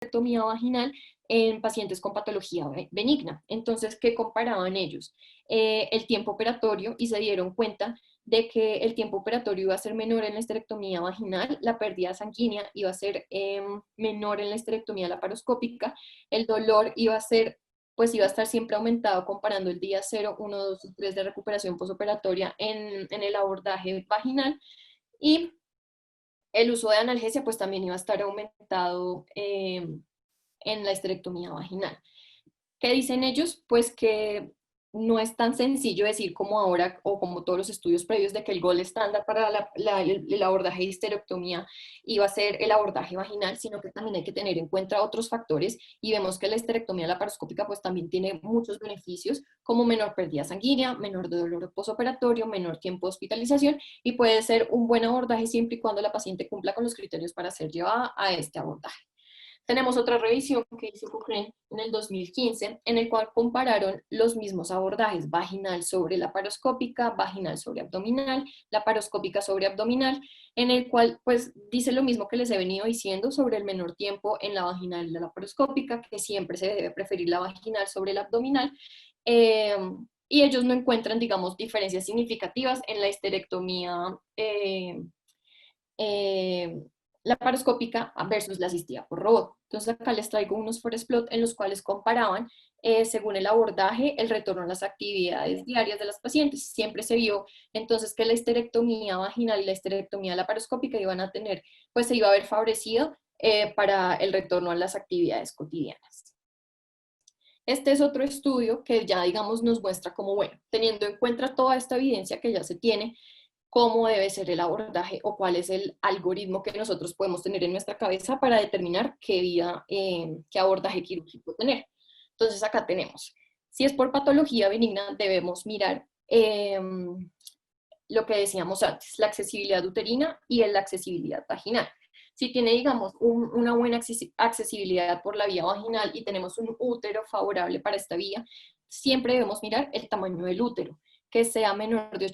histerectomía vaginal en pacientes con patología benigna. Entonces, ¿qué comparaban ellos? El tiempo operatorio, y se dieron cuenta de que el tiempo operatorio iba a ser menor en la histerectomía vaginal, la pérdida sanguínea iba a ser menor en la histerectomía laparoscópica, el dolor iba a ser, pues iba a estar siempre aumentado comparando el día 0, 1, 2 y 3 de recuperación posoperatoria en el abordaje vaginal, y el uso de analgesia pues también iba a estar aumentado en la histerectomía vaginal. ¿Qué dicen ellos? Pues que no es tan sencillo decir como ahora o como todos los estudios previos de que el gold estándar para el abordaje de histerectomía iba a ser el abordaje vaginal, sino que también hay que tener en cuenta otros factores, y vemos que la histerectomía laparoscópica pues también tiene muchos beneficios, como menor pérdida sanguínea, menor dolor posoperatorio, menor tiempo de hospitalización, y puede ser un buen abordaje siempre y cuando la paciente cumpla con los criterios para ser llevada a este abordaje. Tenemos otra revisión que hizo Cochrane en el 2015, en el cual compararon los mismos abordajes, vaginal sobre laparoscópica, vaginal sobre abdominal, laparoscópica sobre abdominal, en el cual pues dice lo mismo que les he venido diciendo sobre el menor tiempo en la vaginal y la laparoscópica, que siempre se debe preferir la vaginal sobre la abdominal, y ellos no encuentran, digamos, diferencias significativas en la histerectomía eh, laparoscópica versus la asistida por robot. Entonces acá les traigo unos forest plot en los cuales comparaban, según el abordaje, el retorno a las actividades diarias de las pacientes. Siempre se vio entonces que la histerectomía vaginal y la histerectomía laparoscópica iban a tener, pues se iba a ver favorecido para el retorno a las actividades cotidianas. Este es otro estudio que ya, digamos, nos muestra como, bueno, teniendo en cuenta toda esta evidencia que ya se tiene, cómo debe ser el abordaje o cuál es el algoritmo que nosotros podemos tener en nuestra cabeza para determinar qué vía, qué abordaje quirúrgico tener. Entonces acá tenemos, si es por patología benigna, debemos mirar lo que decíamos antes, la accesibilidad uterina y la accesibilidad vaginal. Si tiene, digamos, una buena accesibilidad por la vía vaginal y tenemos un útero favorable para esta vía, siempre debemos mirar el tamaño del útero, que sea menor de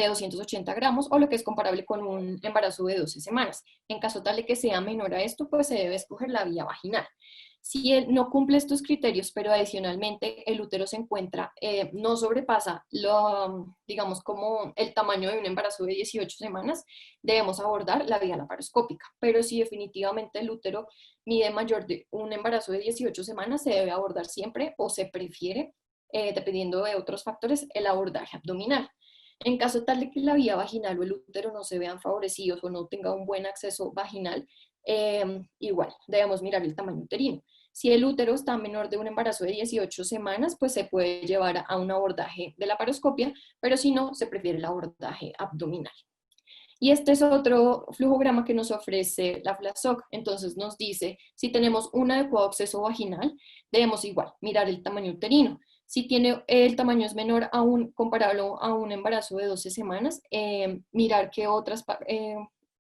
280 gramos, o lo que es comparable con un embarazo de 12 semanas. En caso tal de que sea menor a esto, pues se debe escoger la vía vaginal. Si él no cumple estos criterios, pero adicionalmente el útero se encuentra, no sobrepasa, digamos, como el tamaño de un embarazo de 18 semanas, debemos abordar la vía laparoscópica. Pero si definitivamente el útero mide mayor de un embarazo de 18 semanas, se debe abordar siempre, o se prefiere, dependiendo de otros factores, el abordaje abdominal. En caso tal de que la vía vaginal o el útero no se vean favorecidos o no tenga un buen acceso vaginal, igual debemos mirar el tamaño uterino. Si el útero está menor de un embarazo de 18 semanas, pues se puede llevar a un abordaje de laparoscopia, pero si no, se prefiere el abordaje abdominal. Y este es otro flujograma que nos ofrece la FLASOC. Entonces nos dice, si tenemos un adecuado acceso vaginal, debemos igual mirar el tamaño uterino. Si tiene, el tamaño es menor a comparable a un embarazo de 12 semanas, mirar qué otras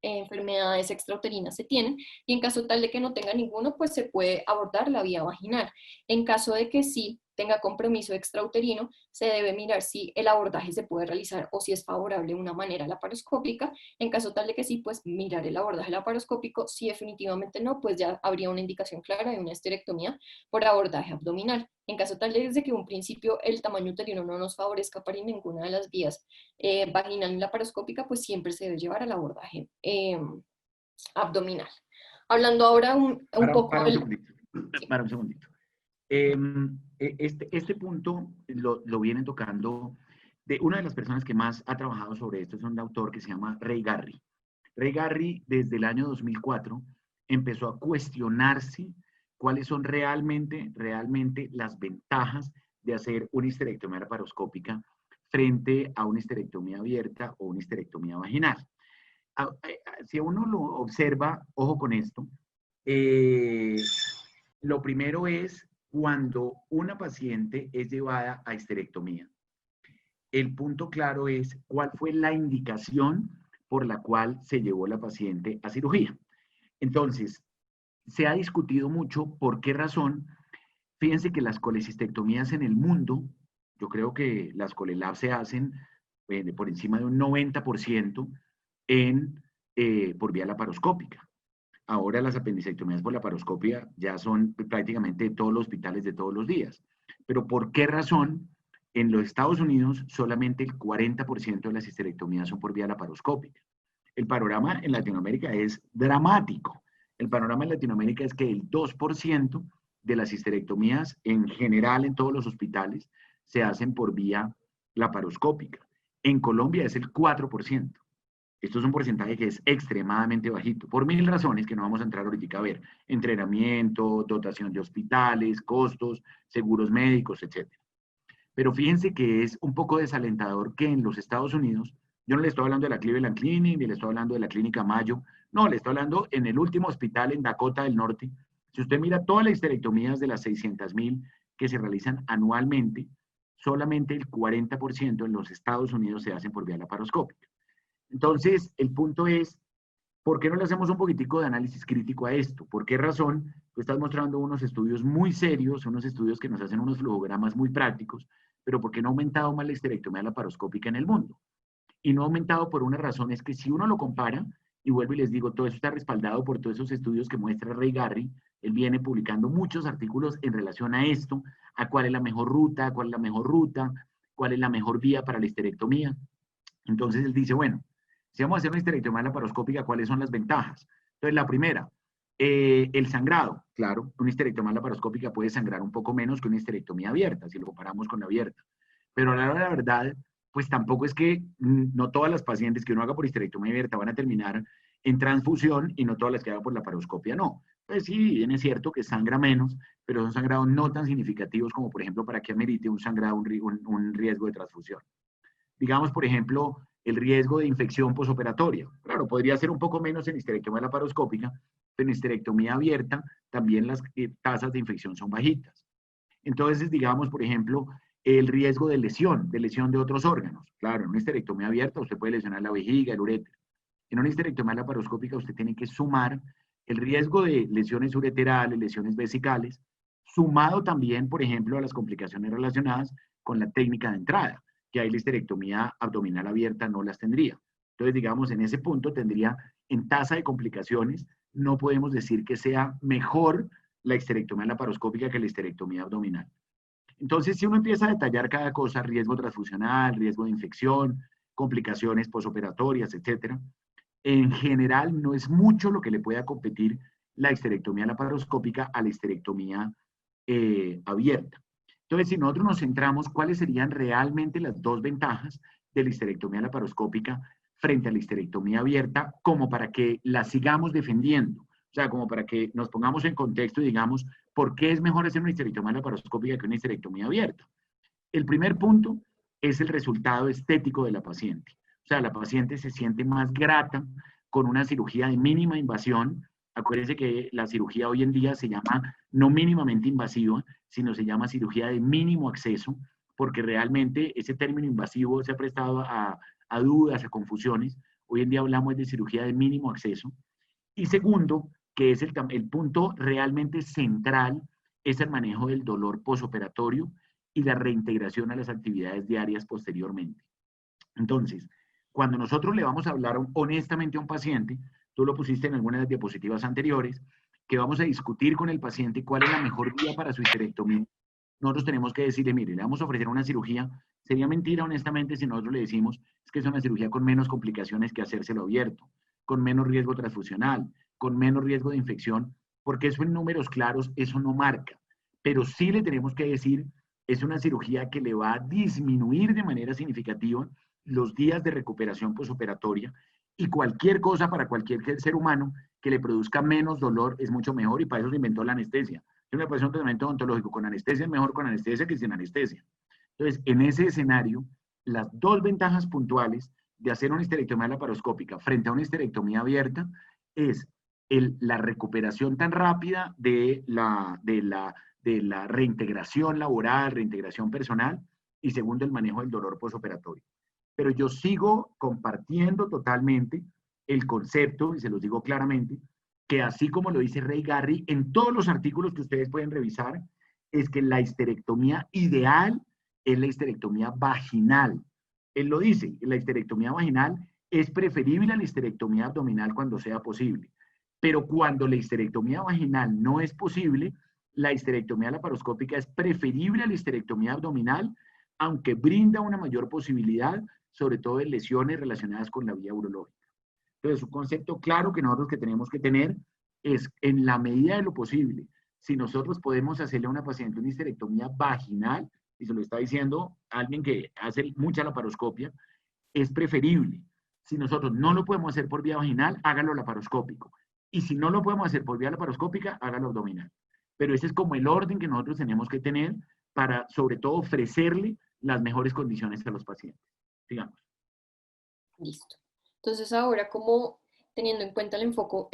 enfermedades extrauterinas se tienen, y en caso tal de que no tenga ninguno, pues se puede abordar la vía vaginal. En caso de que sí tenga compromiso extrauterino, se debe mirar si el abordaje se puede realizar o si es favorable de una manera laparoscópica. En caso tal de que sí, pues mirar el abordaje laparoscópico. Si definitivamente no, pues ya habría una indicación clara de una histerectomía por abordaje abdominal. En caso tal de que un principio el tamaño uterino no nos favorezca para ninguna de las vías, vaginal y laparoscópica, pues siempre se debe llevar al abordaje abdominal. Hablando ahora un poco Para un del... segundito. Sí. Para un segundito. Este punto lo vienen tocando de una de las personas que más ha trabajado sobre esto, es un autor que se llama Ray Garry. Ray Garry, desde el año 2004, empezó a cuestionarse cuáles son realmente las ventajas de hacer una histerectomía laparoscópica frente a una histerectomía abierta o una histerectomía vaginal. Si uno lo observa, ojo con esto, lo primero es cuando una paciente es llevada a histerectomía. El punto claro es cuál fue la indicación por la cual se llevó la paciente a cirugía. Entonces, se ha discutido mucho por qué razón. Fíjense que las colecistectomías en el mundo, yo creo que las colelab se hacen por encima de un 90% por vía laparoscópica. ahora las apendicectomías por laparoscopia ya son prácticamente todos los hospitales de todos los días. Pero ¿por qué razón en los Estados Unidos solamente el 40% de las histerectomías son por vía laparoscópica? El panorama en Latinoamérica es dramático. El panorama en Latinoamérica es que el 2% de las histerectomías en general en todos los hospitales se hacen por vía laparoscópica. En Colombia es el 4%. Esto es un porcentaje que es extremadamente bajito, por mil razones que no vamos a entrar ahorita a ver. Entrenamiento, dotación de hospitales, costos, seguros médicos, etc. Pero fíjense que es un poco desalentador que en los Estados Unidos, yo no le estoy hablando de la Cleveland Clinic, ni le estoy hablando de la Clínica Mayo, no, le estoy hablando en el último hospital en Dakota del Norte. Si usted mira todas las histerectomías de las 600,000 que se realizan anualmente, solamente el 40% en los Estados Unidos se hacen por vía laparoscópica. Entonces, el punto es, ¿por qué no le hacemos un poquitico de análisis crítico a esto? ¿Por qué razón? Tú estás mostrando unos estudios muy serios, unos estudios que nos hacen unos flujogramas muy prácticos, pero ¿por qué no ha aumentado más la histerectomía laparoscópica en el mundo? Y no ha aumentado por una razón, es que si uno lo compara, y vuelvo y les digo, todo eso está respaldado por todos esos estudios que muestra Ray Garry, él viene publicando muchos artículos en relación a esto, a cuál es la mejor ruta, cuál es la mejor ruta, cuál es la mejor vía para la histerectomía. Entonces él dice, bueno, si vamos a hacer una histerectomía laparoscópica, ¿cuáles son las ventajas? Entonces, la primera, el sangrado. Claro, una histerectomía laparoscópica puede sangrar un poco menos que una histerectomía abierta, si lo comparamos con la abierta. Pero a la hora de la verdad, pues tampoco es que no todas las pacientes que uno haga por histerectomía abierta van a terminar en transfusión y no todas las que haga por laparoscopia, no. Pues sí, bien es cierto que sangra menos, pero son sangrados no tan significativos como, por ejemplo, para que amerite un sangrado, un riesgo de transfusión. Digamos, por ejemplo, el riesgo de infección posoperatoria. Claro, podría ser un poco menos en histerectomía laparoscópica, pero en histerectomía abierta también las tasas de infección son bajitas. Entonces, digamos, por ejemplo, el riesgo de lesión de otros órganos. Claro, en una histerectomía abierta usted puede lesionar la vejiga, el uréter. En una histerectomía laparoscópica usted tiene que sumar el riesgo de lesiones ureterales, lesiones vesicales, sumado también, por ejemplo, a las complicaciones relacionadas con la técnica de entrada, que ahí la histerectomía abdominal abierta no las tendría. Entonces, digamos, en ese punto tendría, en tasa de complicaciones, no podemos decir que sea mejor la histerectomía laparoscópica que la histerectomía abdominal. Entonces, si uno empieza a detallar cada cosa, riesgo transfusional, riesgo de infección, complicaciones posoperatorias, etcétera, en general no es mucho lo que le pueda competir la histerectomía laparoscópica a la histerectomía abierta. Entonces, si nosotros nos centramos, ¿cuáles serían realmente las dos ventajas de la histerectomía laparoscópica frente a la histerectomía abierta, como para que la sigamos defendiendo? O sea, como para que nos pongamos en contexto y digamos, ¿por qué es mejor hacer una histerectomía laparoscópica que una histerectomía abierta? El primer punto es el resultado estético de la paciente. O sea, la paciente se siente más grata con una cirugía de mínima invasión. Acuérdense que la cirugía hoy en día se llama no mínimamente invasiva, sino se llama cirugía de mínimo acceso, porque realmente ese término invasivo se ha prestado a dudas, a confusiones. Hoy en día hablamos de cirugía de mínimo acceso. Y segundo, que es el punto realmente central, es el manejo del dolor posoperatorio y la reintegración a las actividades diarias posteriormente. Entonces, cuando nosotros le vamos a hablar honestamente a un paciente, tú lo pusiste en algunas de las diapositivas anteriores, que vamos a discutir con el paciente cuál es la mejor vía para su histerectomía, nosotros tenemos que decirle, mire, le vamos a ofrecer una cirugía. Sería mentira, honestamente, si nosotros le decimos es que es una cirugía con menos complicaciones que hacérselo abierto, con menos riesgo transfusional, con menos riesgo de infección, porque eso en números claros, eso no marca. Pero sí le tenemos que decir, es una cirugía que le va a disminuir de manera significativa los días de recuperación posoperatoria y cualquier cosa para cualquier ser humano que le produzca menos dolor es mucho mejor y para eso se inventó la anestesia. Es una un tratamiento odontológico con anestesia es mejor con anestesia que sin anestesia. Entonces, en ese escenario, las dos ventajas puntuales de hacer una histerectomía laparoscópica frente a una histerectomía abierta es la recuperación tan rápida de la reintegración laboral, reintegración personal, y segundo, el manejo del dolor posoperatorio. Pero yo sigo compartiendo totalmente el concepto, y se los digo claramente, que así como lo dice Ray Garry en todos los artículos que ustedes pueden revisar, es que la histerectomía ideal es la histerectomía vaginal. Él lo dice, la histerectomía vaginal es preferible a la histerectomía abdominal cuando sea posible. Pero cuando la histerectomía vaginal no es posible, la histerectomía laparoscópica es preferible a la histerectomía abdominal, aunque brinda una mayor posibilidad, sobre todo en lesiones relacionadas con la vía urológica. Entonces, un concepto claro que nosotros que tenemos que tener es, en la medida de lo posible, si nosotros podemos hacerle a una paciente una histerectomía vaginal, y se lo está diciendo alguien que hace mucha laparoscopia, es preferible. Si nosotros no lo podemos hacer por vía vaginal, hágalo laparoscópico. Y si no lo podemos hacer por vía laparoscópica, hágalo abdominal. Pero ese es como el orden que nosotros tenemos que tener para, sobre todo, ofrecerle las mejores condiciones a los pacientes. Digamos. Listo. Entonces ahora, como teniendo en cuenta el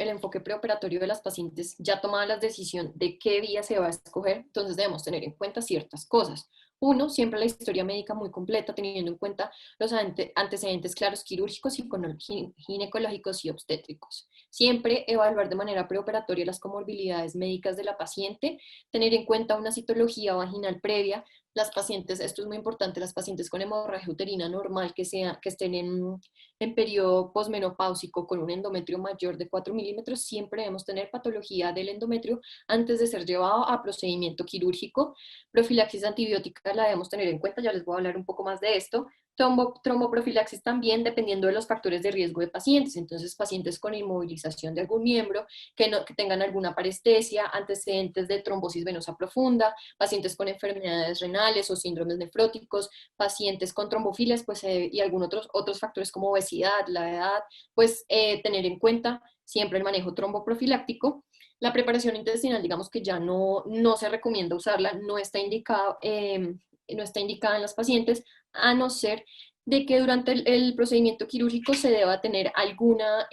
enfoque preoperatorio de las pacientes, ya tomada la decisión de qué vía se va a escoger, entonces debemos tener en cuenta ciertas cosas. Uno, siempre la historia médica muy completa, teniendo en cuenta los antecedentes claros quirúrgicos, ginecológicos y obstétricos. Siempre evaluar de manera preoperatoria las comorbilidades médicas de la paciente, tener en cuenta una citología vaginal previa. Las pacientes, esto es muy importante, las pacientes con hemorragia uterina normal que estén en periodo posmenopáusico con un endometrio mayor de 4 milímetros, siempre debemos tener patología del endometrio antes de ser llevado a procedimiento quirúrgico. Profilaxis antibiótica la debemos tener en cuenta, ya les voy a hablar un poco más de esto. Tromboprofilaxis también dependiendo de los factores de riesgo de pacientes, entonces pacientes con inmovilización de algún miembro, que tengan alguna parestesia, antecedentes de trombosis venosa profunda, pacientes con enfermedades renales o síndromes nefróticos, pacientes con trombofilias pues, y algunos otros factores como obesidad, la edad, pues tener en cuenta siempre el manejo tromboprofiláctico. La preparación intestinal, digamos que ya no se recomienda usarla, no está indicada en las pacientes, a no ser de que durante el procedimiento quirúrgico se deba tener alguna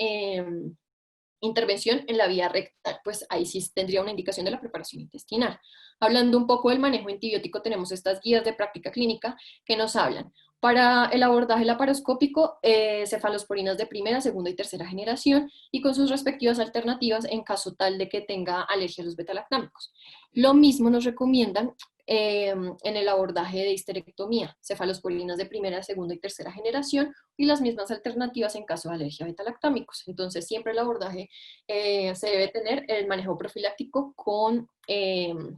intervención en la vía rectal, pues ahí sí tendría una indicación de la preparación intestinal. Hablando un poco del manejo antibiótico, tenemos estas guías de práctica clínica que nos hablan. Para el abordaje laparoscópico, cefalosporinas de primera, segunda y tercera generación y con sus respectivas alternativas en caso tal de que tenga alergia a los betalactámicos. Lo mismo nos recomiendan en el abordaje de histerectomía, cefalosporinas de primera, segunda y tercera generación y las mismas alternativas en caso de alergia a betalactámicos. Entonces, siempre el abordaje se debe tener el manejo profiláctico con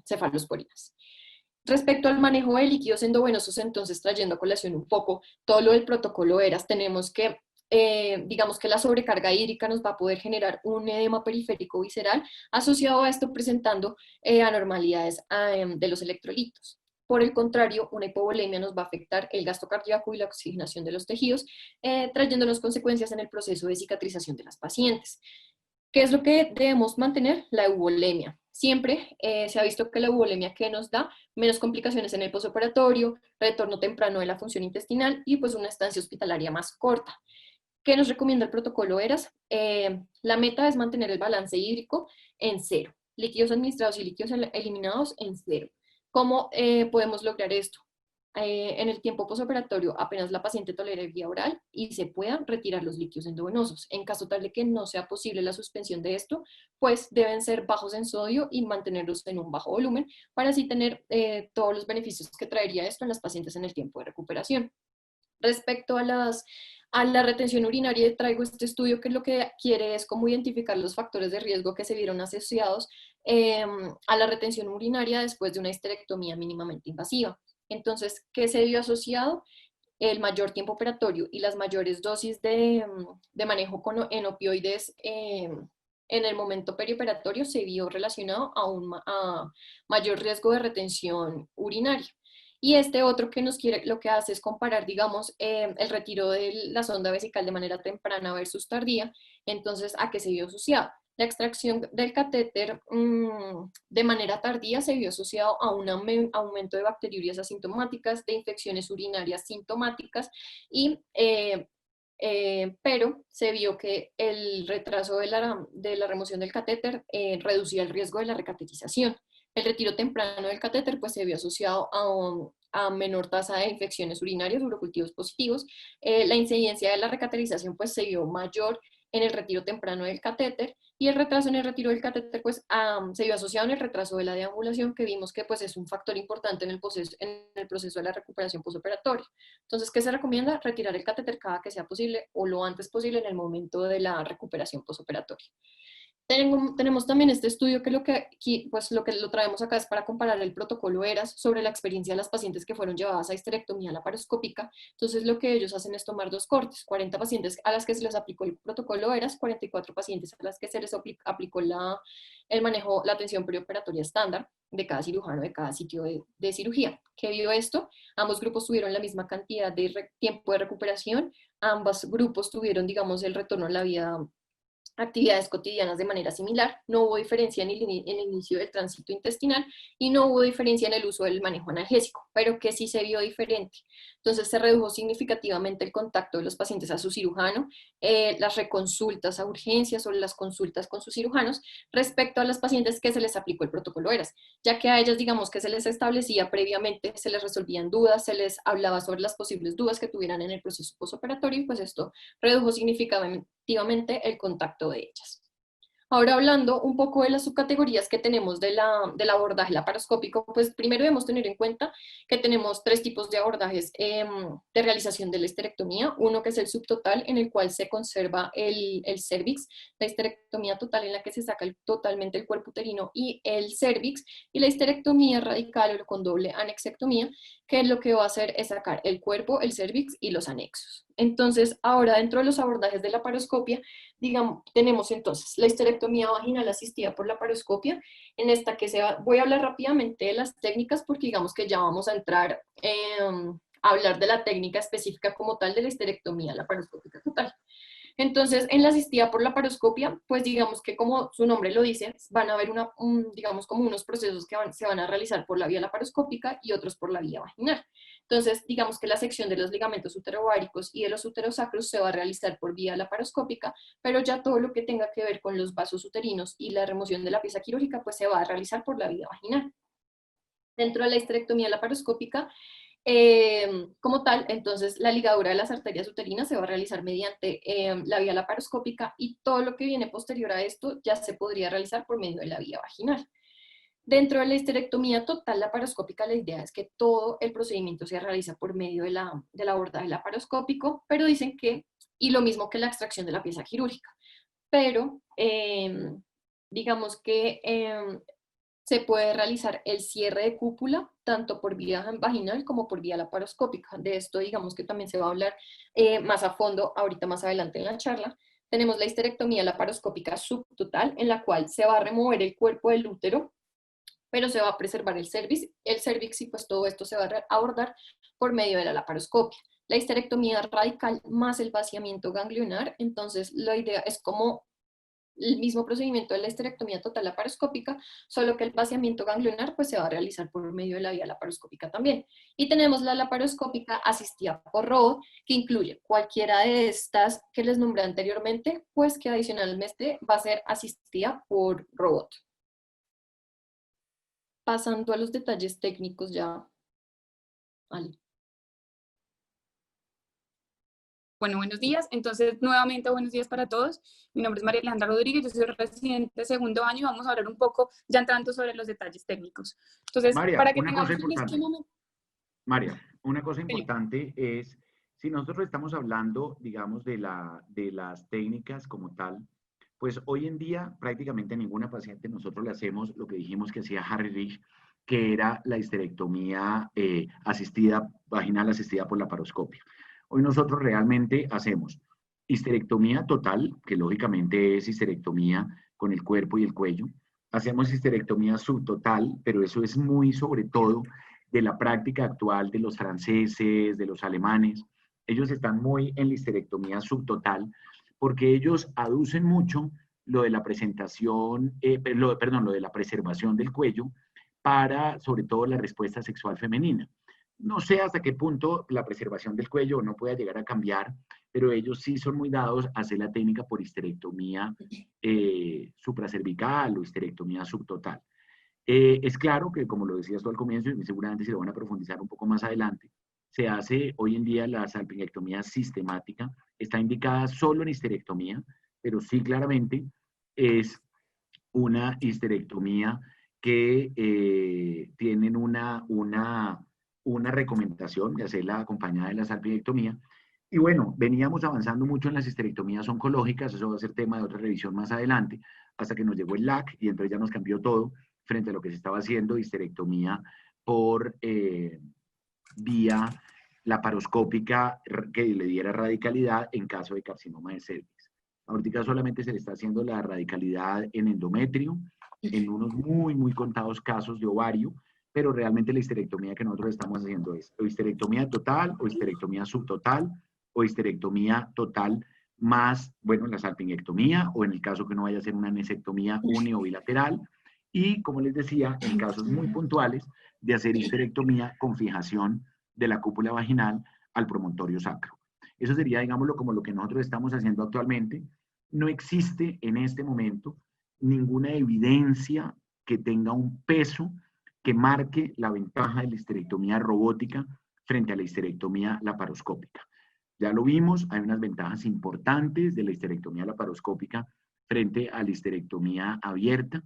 cefalosporinas. Respecto al manejo de líquidos endovenosos, entonces trayendo a colación un poco todo lo del protocolo ERAS, tenemos que, digamos que la sobrecarga hídrica nos va a poder generar un edema periférico visceral asociado a esto presentando anormalidades de los electrolitos. Por el contrario, una hipovolemia nos va a afectar el gasto cardíaco y la oxigenación de los tejidos, trayéndonos consecuencias en el proceso de cicatrización de las pacientes. ¿Qué es lo que debemos mantener? La euvolemia. Siempre se ha visto que la euvolemia que nos da menos complicaciones en el postoperatorio, retorno temprano de la función intestinal y pues una estancia hospitalaria más corta. ¿Qué nos recomienda el protocolo ERAS? La meta es mantener el balance hídrico en cero, líquidos administrados y líquidos eliminados en cero. ¿Cómo podemos lograr esto? En el tiempo posoperatorio apenas la paciente tolere vía oral y se puedan retirar los líquidos endovenosos. En caso tal de que no sea posible la suspensión de esto, pues deben ser bajos en sodio y mantenerlos en un bajo volumen para así tener todos los beneficios que traería esto en las pacientes en el tiempo de recuperación. Respecto a la retención urinaria, traigo este estudio que lo que quiere es como identificar los factores de riesgo que se vieron asociados a la retención urinaria después de una histerectomía mínimamente invasiva. Entonces, ¿qué se vio asociado? El mayor tiempo operatorio y las mayores dosis de manejo en opioides en el momento perioperatorio se vio relacionado a mayor riesgo de retención urinaria. Y este otro que lo que hace es comparar, digamos, el retiro de la sonda vesical de manera temprana versus tardía, entonces, ¿a qué se vio asociado? La extracción del catéter de manera tardía se vio asociado a un aumento de bacteriurias asintomáticas, de infecciones urinarias sintomáticas, pero se vio que el retraso de la remoción del catéter reducía el riesgo de la recateterización. El retiro temprano del catéter pues, se vio asociado a menor tasa de infecciones urinarias, urocultivos positivos. La incidencia de la recateterización pues, se vio mayor en el retiro temprano del catéter y el retraso en el retiro del catéter pues, se vio asociado en el retraso de la deambulación, que vimos que pues, es un factor importante en el proceso de la recuperación postoperatoria. Entonces, ¿qué se recomienda? Retirar el catéter cada que sea posible o lo antes posible en el momento de la recuperación postoperatoria. Tenemos también este estudio que pues lo que lo traemos acá es para comparar el protocolo ERAS sobre la experiencia de las pacientes que fueron llevadas a histerectomía laparoscópica. Entonces lo que ellos hacen es tomar dos cortes, 40 pacientes a las que se les aplicó el protocolo ERAS, 44 pacientes a las que se les aplicó el manejo, la atención preoperatoria estándar de cada cirujano, de cada sitio de cirugía. ¿Qué vio esto? Ambos grupos tuvieron la misma cantidad de tiempo de recuperación, ambos grupos tuvieron, digamos, el retorno a la vida, actividades cotidianas de manera similar, no hubo diferencia en el inicio del tránsito intestinal y no hubo diferencia en el uso del manejo analgésico, pero que sí se vio diferente. Entonces se redujo significativamente el contacto de los pacientes a su cirujano, las reconsultas a urgencias o las consultas con sus cirujanos respecto a las pacientes que se les aplicó el protocolo ERAS, ya que a ellas, digamos, que se les establecía previamente, se les resolvían dudas, se les hablaba sobre las posibles dudas que tuvieran en el proceso postoperatorio y pues esto redujo significativamente el contacto de ellas. Ahora hablando un poco de las subcategorías que tenemos del abordaje laparoscópico, pues primero debemos tener en cuenta que tenemos tres tipos de abordajes de realización de la histerectomía. Uno que es el subtotal, en el cual se conserva el cervix, la histerectomía total en la que se saca totalmente el cuerpo uterino y el cervix, y la histerectomía radical o con doble anexectomía, que lo que va a hacer es sacar el cuerpo, el cervix y los anexos. Entonces, ahora dentro de los abordajes de la laparoscopia, digamos, tenemos entonces la histerectomía vaginal asistida por laparoscopia, en esta que voy a hablar rápidamente de las técnicas porque digamos que ya vamos a entrar a hablar de la técnica específica como tal de la histerectomía laparoscópica total. Entonces, en la asistida por laparoscopia, pues digamos que como su nombre lo dice, van a haber digamos como unos procesos que se van a realizar por la vía laparoscópica y otros por la vía vaginal. Entonces, digamos que la sección de los ligamentos uterováricos y de los uterosacros se va a realizar por vía laparoscópica, pero ya todo lo que tenga que ver con los vasos uterinos y la remoción de la pieza quirúrgica, pues se va a realizar por la vía vaginal. Dentro de la histerectomía laparoscópica, como tal, entonces la ligadura de las arterias uterinas se va a realizar mediante la vía laparoscópica y todo lo que viene posterior a esto ya se podría realizar por medio de la vía vaginal. Dentro de la histerectomía total laparoscópica, la idea es que todo el procedimiento se realiza por medio del abordaje laparoscópico, pero dicen que, y lo mismo que la extracción de la pieza quirúrgica, pero digamos que se puede realizar el cierre de cúpula tanto por vía vaginal como por vía laparoscópica. De esto digamos que también se va a hablar más a fondo ahorita más adelante en la charla. Tenemos la histerectomía laparoscópica subtotal, en la cual se va a remover el cuerpo del útero, pero se va a preservar el cervix y pues todo esto se va a abordar por medio de la laparoscopia. La histerectomía radical más el vaciamiento ganglionar, entonces la idea es como el mismo procedimiento de la histerectomía total laparoscópica, solo que el vaciamiento ganglionar pues se va a realizar por medio de la vía laparoscópica también. Y tenemos la laparoscópica asistida por robot, que incluye cualquiera de estas que les nombré anteriormente, pues que adicionalmente va a ser asistida por robot. Pasando a los detalles técnicos ya. Vale. Bueno, buenos días. Entonces, nuevamente, buenos días para todos. Mi nombre es María Alejandra Rodríguez, yo soy residente de segundo año y vamos a hablar un poco, ya entrando sobre los detalles técnicos. Entonces, María, para que una tengamos cosa un importante. esquema... María, una cosa importante es, si nosotros estamos hablando, digamos, de las técnicas como tal, pues hoy en día prácticamente a ninguna paciente nosotros le hacemos lo que dijimos que hacía Harry Rich, que era la histerectomía vaginal asistida por laparoscopia. Hoy nosotros realmente hacemos histerectomía total, que lógicamente es histerectomía con el cuerpo y el cuello. Hacemos histerectomía subtotal, pero eso es muy sobre todo de la práctica actual de los franceses, de los alemanes. Ellos están muy en la histerectomía subtotal porque ellos aducen mucho lo de la presentación, lo de la preservación del cuello para, sobre todo, la respuesta sexual femenina. No sé hasta qué punto la preservación del cuello no pueda llegar a cambiar, pero ellos sí son muy dados a hacer la técnica por histerectomía supracervical o histerectomía subtotal. Es claro que, como lo decías tú al comienzo, y seguramente se lo van a profundizar un poco más adelante, se hace hoy en día la salpingectomía sistemática, está indicada solo en histerectomía, pero sí claramente es una histerectomía que tienen una recomendación de hacerla acompañada de la salpingectomía. Y bueno, veníamos avanzando mucho en las histerectomías oncológicas, eso va a ser tema de otra revisión más adelante. hasta que nos llegó el LAC y entonces ya nos cambió todo frente a lo que se estaba haciendo, histerectomía por vía laparoscópica que le diera radicalidad en caso de carcinoma de cervix. Ahorita solamente se le está haciendo la radicalidad en endometrio, en unos muy contados casos de ovario, pero realmente la histerectomía que nosotros estamos haciendo es o histerectomía total, o histerectomía subtotal, o histerectomía total más, bueno, la salpingectomía, o en el caso que no vaya a ser una anesectomía uni o bilateral, y como les decía, en casos muy puntuales, de hacer histerectomía con fijación de la cúpula vaginal al promontorio sacro. Eso sería, digámoslo, como lo que nosotros estamos haciendo actualmente. No existe en este momento ninguna evidencia que tenga un peso que marque la ventaja de la histerectomía robótica frente a la histerectomía laparoscópica. Ya lo vimos, hay unas ventajas importantes de la histerectomía laparoscópica frente a la histerectomía abierta,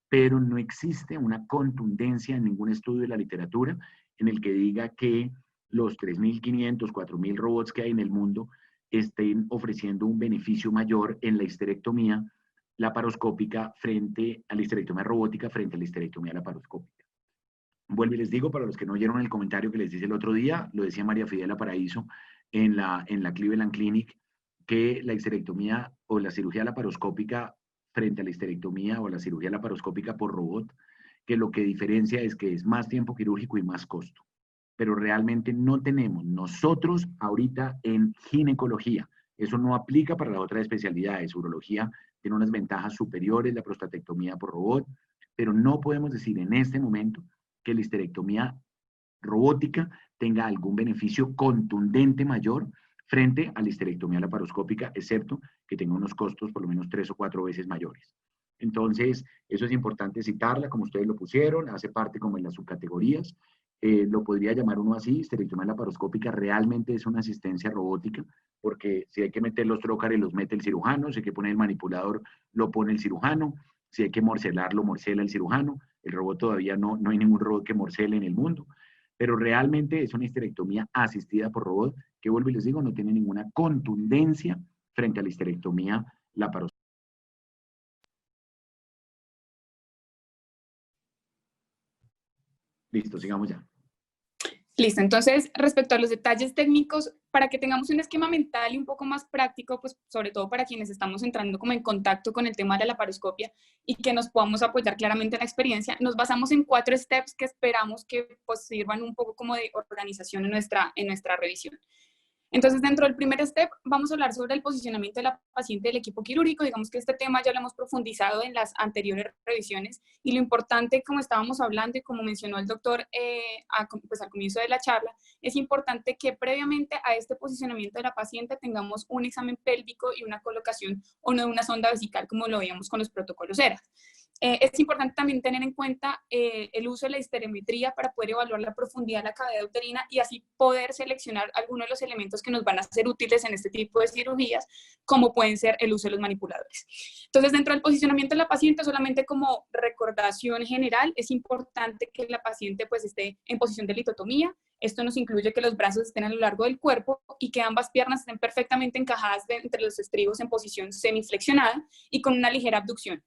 pero no existe una contundencia en ningún estudio de la literatura en el que diga que los 3.500, 4.000 robots que hay en el mundo estén ofreciendo un beneficio mayor en la histerectomía laparoscópica frente a la histerectomía robótica frente a la histerectomía laparoscópica. Vuelvo y les digo, para los que no oyeron el comentario que les hice el otro día, lo decía María Fidela Paraíso en la Cleveland Clinic, que la histerectomía o la cirugía laparoscópica frente a la histerectomía o la cirugía laparoscópica por robot, que lo que diferencia es que es más tiempo quirúrgico y más costo. Pero realmente no tenemos nosotros ahorita en ginecología. Eso no aplica para las otras especialidades. Urología tiene unas ventajas superiores, la prostatectomía por robot, pero no podemos decir en este momento que la histerectomía robótica tenga algún beneficio contundente mayor frente a la histerectomía laparoscópica, excepto que tenga unos costos por lo menos 3 o 4 veces mayores. Entonces, eso es importante citarla, como ustedes lo pusieron, hace parte como en las subcategorías. Lo podría llamar uno así, histerectomía laparoscópica realmente es una asistencia robótica, porque si hay que meter los trócares, los mete el cirujano, si hay que poner el manipulador, lo pone el cirujano, si hay que morcelarlo, morcela el cirujano. El robot todavía no hay ningún robot que morcele en el mundo, pero realmente es una histerectomía asistida por robot, que vuelvo y les digo, no tiene ninguna contundencia frente a la histerectomía laparoscópica. Listo, sigamos ya. Listo, entonces respecto a los detalles técnicos, para que tengamos un esquema mental y un poco más práctico, pues sobre todo para quienes estamos entrando como en contacto con el tema de la laparoscopia y que nos podamos apoyar claramente en la experiencia, nos basamos en 4 steps que esperamos que pues sirvan un poco como de organización en nuestra revisión. Entonces, dentro del primer step, vamos a hablar sobre el posicionamiento de la paciente del equipo quirúrgico. Digamos que este tema ya lo hemos profundizado en las anteriores revisiones y lo importante, como estábamos hablando y como mencionó el doctor pues al comienzo de la charla, es importante que previamente a este posicionamiento de la paciente tengamos un examen pélvico y una colocación o no de una sonda vesical como lo veíamos con los protocolos ERA. Es importante también tener en cuenta el uso de la histerometría para poder evaluar la profundidad de la cavidad uterina y así poder seleccionar algunos de los elementos que nos van a ser útiles en este tipo de cirugías, como pueden ser el uso de los manipuladores. Entonces, dentro del posicionamiento de la paciente, solamente como recordación general, es importante que la paciente pues esté en posición de litotomía. Esto nos incluye que los brazos estén a lo largo del cuerpo y que ambas piernas estén perfectamente encajadas entre los estribos en posición semiflexionada y con una ligera abducción.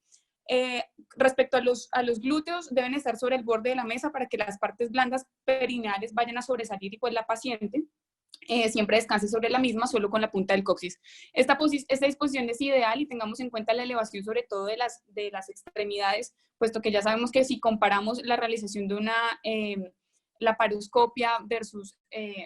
Respecto a los glúteos, deben estar sobre el borde de la mesa para que las partes blandas perineales vayan a sobresalir y pues la paciente siempre descanse sobre la misma, solo con la punta del coxis. Esta disposición es ideal y tengamos en cuenta la elevación sobre todo de las extremidades, puesto que ya sabemos que si comparamos la realización de una laparoscopia versus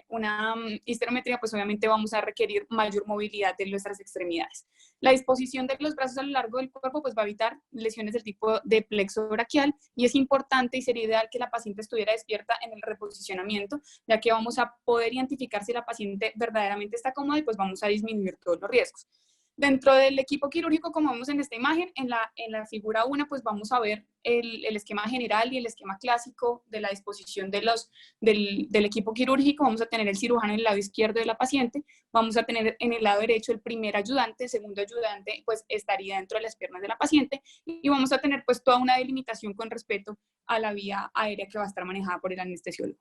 una histerometría, pues obviamente vamos a requerir mayor movilidad de nuestras extremidades. La disposición de los brazos a lo largo del cuerpo pues va a evitar lesiones del tipo de plexo braquial y es importante y sería ideal que la paciente estuviera despierta en el reposicionamiento, ya que vamos a poder identificar si la paciente verdaderamente está cómoda y pues vamos a disminuir todos los riesgos. Dentro del equipo quirúrgico, como vemos en esta imagen, en la figura 1, pues vamos a ver el esquema general y el esquema clásico de la disposición del equipo quirúrgico. Vamos a tener el cirujano en el lado izquierdo de la paciente, vamos a tener en el lado derecho el primer ayudante, el segundo ayudante pues estaría dentro de las piernas de la paciente y vamos a tener pues toda una delimitación con respecto a la vía aérea que va a estar manejada por el anestesiólogo.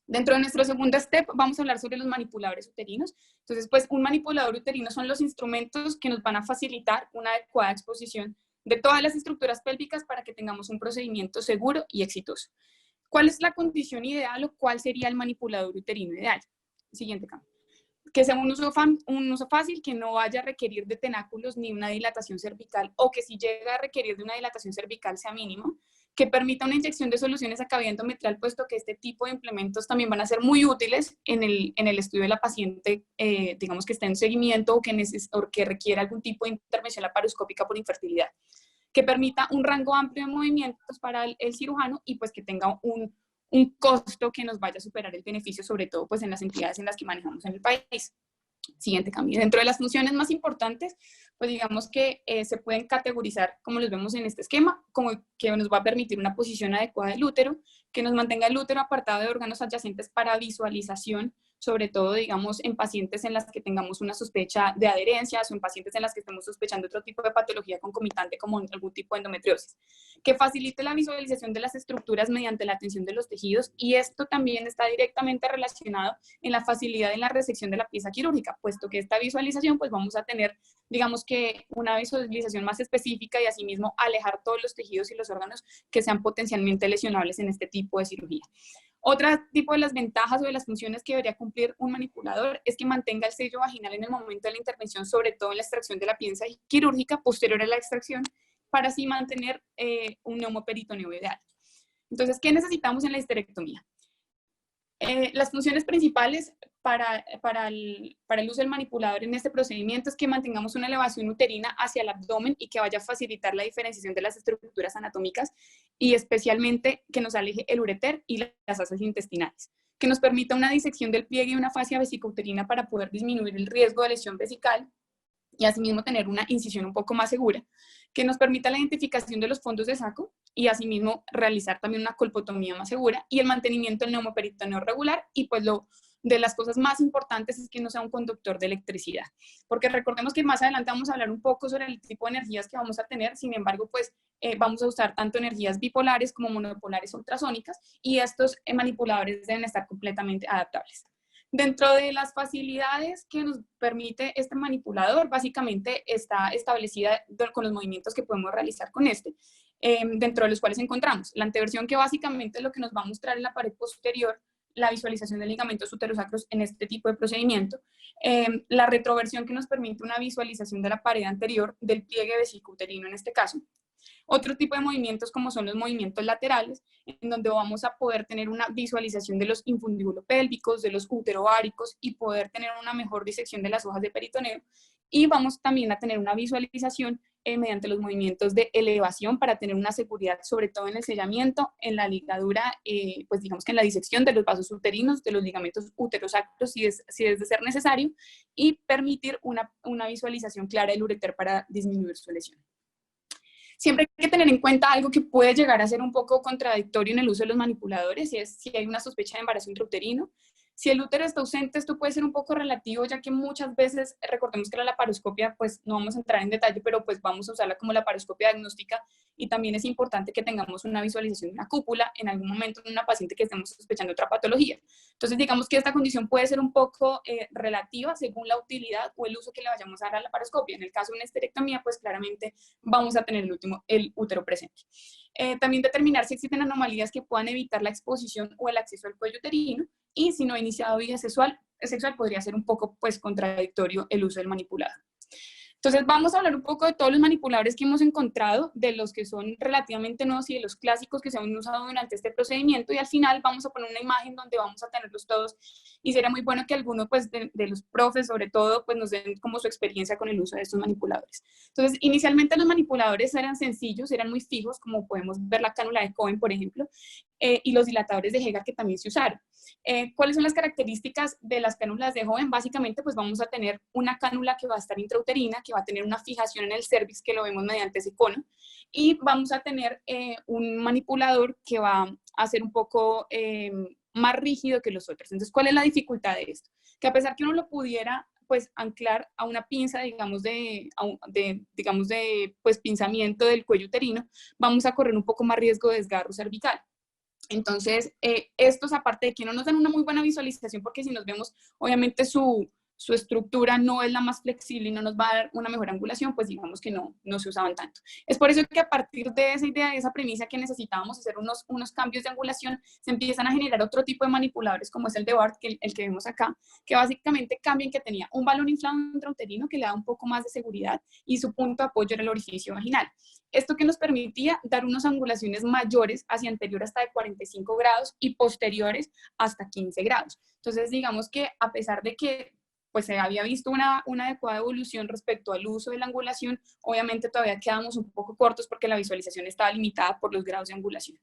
Dentro de nuestro segundo step vamos a hablar sobre los manipuladores uterinos. Entonces, pues un manipulador uterino son los instrumentos que nos van a facilitar una adecuada exposición de todas las estructuras pélvicas para que tengamos un procedimiento seguro y exitoso. ¿Cuál es la condición ideal o cuál sería el manipulador uterino ideal? Siguiente cambio. Que sea un uso fácil, que no vaya a requerir de tenáculos ni una dilatación cervical, o que si llega a requerir de una dilatación cervical sea mínimo, que permita una inyección de soluciones a cavidad endometrial, puesto que este tipo de implementos también van a ser muy útiles en el estudio de la paciente, digamos que está en seguimiento o que requiera algún tipo de intervención laparoscópica por infertilidad, que permita un rango amplio de movimientos para el cirujano y pues que tenga un costo que nos vaya a superar el beneficio, sobre todo pues en las entidades en las que manejamos en el país. Siguiente cambio. Dentro de las funciones más importantes, pues digamos que se pueden categorizar, como los vemos en este esquema, como que nos va a permitir una posición adecuada del útero, que nos mantenga el útero apartado de órganos adyacentes para visualización, sobre todo, digamos, en pacientes en las que tengamos una sospecha de adherencias o en pacientes en las que estemos sospechando otro tipo de patología concomitante como algún tipo de endometriosis, que facilite la visualización de las estructuras mediante la atención de los tejidos, y esto también está directamente relacionado en la facilidad en la resección de la pieza quirúrgica, puesto que esta visualización pues vamos a tener, digamos que una visualización más específica y asimismo alejar todos los tejidos y los órganos que sean potencialmente lesionables en este tipo de cirugía. Otro tipo de las ventajas o de las funciones que debería cumplir un manipulador es que mantenga el sello vaginal en el momento de la intervención, sobre todo en la extracción de la pieza quirúrgica posterior a la extracción, para así mantener un neumoperitoneo ideal. Entonces, ¿qué necesitamos en la histerectomía? Las funciones principales para el uso del manipulador en este procedimiento es que mantengamos una elevación uterina hacia el abdomen y que vaya a facilitar la diferenciación de las estructuras anatómicas, y especialmente que nos aleje el ureter y las asas intestinales, que nos permita una disección del pliegue y una fascia vesicouterina para poder disminuir el riesgo de lesión vesical y asimismo tener una incisión un poco más segura, que nos permita la identificación de los fondos de saco y asimismo realizar también una colpotomía más segura, y el mantenimiento del neumoperitoneo regular, y pues de las cosas más importantes es que no sea un conductor de electricidad, porque recordemos que más adelante vamos a hablar un poco sobre el tipo de energías que vamos a tener. Sin embargo, pues vamos a usar tanto energías bipolares como monopolares ultrasónicas, y estos manipuladores deben estar completamente adaptables. Dentro de las facilidades que nos permite este manipulador, básicamente está establecida con los movimientos que podemos realizar con este, dentro de los cuales encontramos la anteversión, que básicamente es lo que nos va a mostrar en la pared posterior la visualización de ligamentos uterosacros en este tipo de procedimiento, la retroversión, que nos permite una visualización de la pared anterior del pliegue vesicouterino en este caso. Otro tipo de movimientos como son los movimientos laterales, en donde vamos a poder tener una visualización de los infundibulopélvicos, de los uterováricos, y poder tener una mejor disección de las hojas de peritoneo. Y vamos también a tener una visualización mediante los movimientos de elevación para tener una seguridad, sobre todo en el sellamiento, en la ligadura, pues digamos que en la disección de los vasos uterinos, de los ligamentos uterosacros, si es de ser necesario, y permitir una visualización clara del ureter para disminuir su lesión. Siempre hay que tener en cuenta algo que puede llegar a ser un poco contradictorio en el uso de los manipuladores, y es si hay una sospecha de embarazo intrauterino. Si el útero está ausente, esto puede ser un poco relativo, ya que muchas veces, recordemos que la laparoscopia, pues no vamos a entrar en detalle, pero pues vamos a usarla como laparoscopia diagnóstica, y también es importante que tengamos una visualización de una cúpula en algún momento en una paciente que estemos sospechando otra patología. Entonces, digamos que esta condición puede ser un poco relativa según la utilidad o el uso que le vayamos a dar a la laparoscopia. En el caso de una histerectomía, pues claramente vamos a tener el útero presente. También determinar si existen anomalías que puedan evitar la exposición o el acceso al cuello uterino, y si no ha iniciado vida sexual podría ser un poco pues contradictorio el uso del manipulador. Entonces vamos a hablar un poco de todos los manipuladores que hemos encontrado, de los que son relativamente nuevos y de los clásicos que se han usado durante este procedimiento, y al final vamos a poner una imagen donde vamos a tenerlos todos, y sería muy bueno que alguno pues de los profes sobre todo pues nos den como su experiencia con el uso de estos manipuladores. Entonces inicialmente los manipuladores eran sencillos, eran muy fijos, como podemos ver la cánula de Cohen por ejemplo, y los dilatadores de Hegar que también se usaron. ¿Cuáles son las características de las cánulas de Cohen? Básicamente pues vamos a tener una cánula que va a estar intrauterina, que va a tener una fijación en el cervix, que lo vemos mediante ese cono, y vamos a tener un manipulador que va a ser un poco más rígido que los otros. Entonces, ¿cuál es la dificultad de esto? Que a pesar que uno lo pudiera pues anclar a una pinza, digamos de pues pinzamiento del cuello uterino, vamos a correr un poco más riesgo de desgarro cervical. Entonces, estos, aparte de que no nos dan una muy buena visualización, porque si nos vemos, obviamente su su estructura no es la más flexible y no nos va a dar una mejor angulación, pues digamos que no se usaban tanto. Es por eso que a partir de esa idea, de esa premisa que necesitábamos hacer unos cambios de angulación, se empiezan a generar otro tipo de manipuladores como es el de Bart, el que vemos acá, que básicamente cambian, que tenía un balón inflado intrauterino que le da un poco más de seguridad y su punto de apoyo era el orificio vaginal. Esto que nos permitía dar unas angulaciones mayores hacia anterior hasta de 45 grados y posteriores hasta 15 grados. Entonces, digamos que a pesar de que pues se había visto una adecuada evolución respecto al uso de la angulación, obviamente todavía quedamos un poco cortos porque la visualización estaba limitada por los grados de angulación.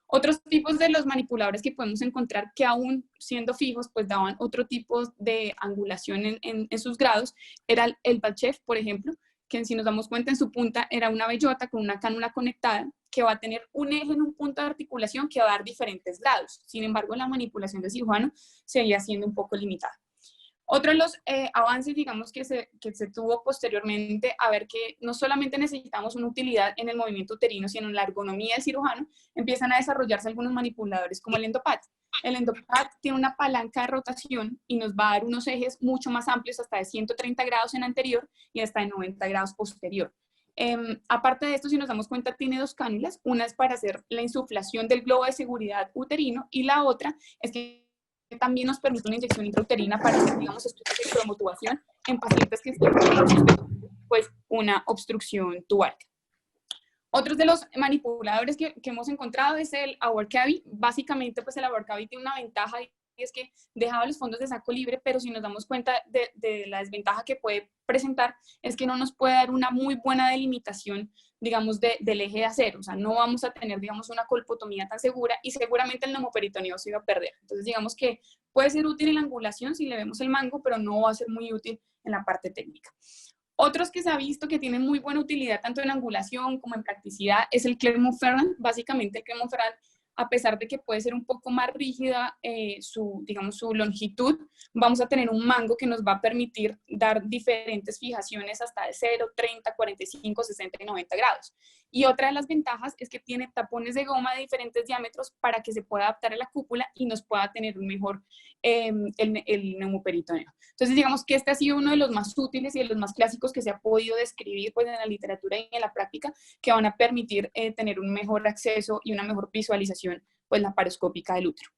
Otros tipos de los manipuladores que podemos encontrar que aún siendo fijos, pues daban otro tipo de angulación en sus grados, era el Balchev, por ejemplo, que si nos damos cuenta en su punta era una bellota con una cánula conectada que va a tener un eje en un punto de articulación que va a dar diferentes grados. Sin embargo, la manipulación del cirujano seguía siendo un poco limitada. Otro de los avances, digamos, que se tuvo posteriormente, a ver que no solamente necesitamos una utilidad en el movimiento uterino, sino en la ergonomía del cirujano, empiezan a desarrollarse algunos manipuladores como el Endopat. El Endopat tiene una palanca de rotación y nos va a dar unos ejes mucho más amplios, hasta de 130 grados en anterior y hasta de 90 grados posterior. Aparte de esto, si nos damos cuenta, tiene dos cánulas. Una es para hacer la insuflación del globo de seguridad uterino y la otra es que también nos permite una inyección intrauterina para hacer, digamos, estudios de cromotubación en pacientes que estén pues una obstrucción tubárica. Otros de los manipuladores que hemos encontrado es el Auerkabi. Básicamente, pues el Auerkabi tiene una ventaja y es que dejaba los fondos de saco libre, pero si nos damos cuenta de la desventaja que puede presentar, es que no nos puede dar una muy buena delimitación, digamos, del eje de acero. O sea, no vamos a tener, digamos, una colpotomía tan segura y seguramente el neumoperitoneo se iba a perder. Entonces, digamos que puede ser útil en la angulación si le vemos el mango, pero no va a ser muy útil en la parte técnica. Otros que se ha visto que tienen muy buena utilidad tanto en angulación como en practicidad es el Clermont-Ferrand. Básicamente el Clermont-Ferrand, a pesar de que puede ser un poco más rígida su longitud, vamos a tener un mango que nos va a permitir dar diferentes fijaciones hasta de 0, 30, 45, 60 y 90 grados. Y otra de las ventajas es que tiene tapones de goma de diferentes diámetros para que se pueda adaptar a la cúpula y nos pueda tener un mejor el neumoperitoneo. Entonces, digamos que este ha sido uno de los más útiles y de los más clásicos que se ha podido describir pues, en la literatura y en la práctica, que van a permitir tener un mejor acceso y una mejor visualización pues, laparoscópica del útero.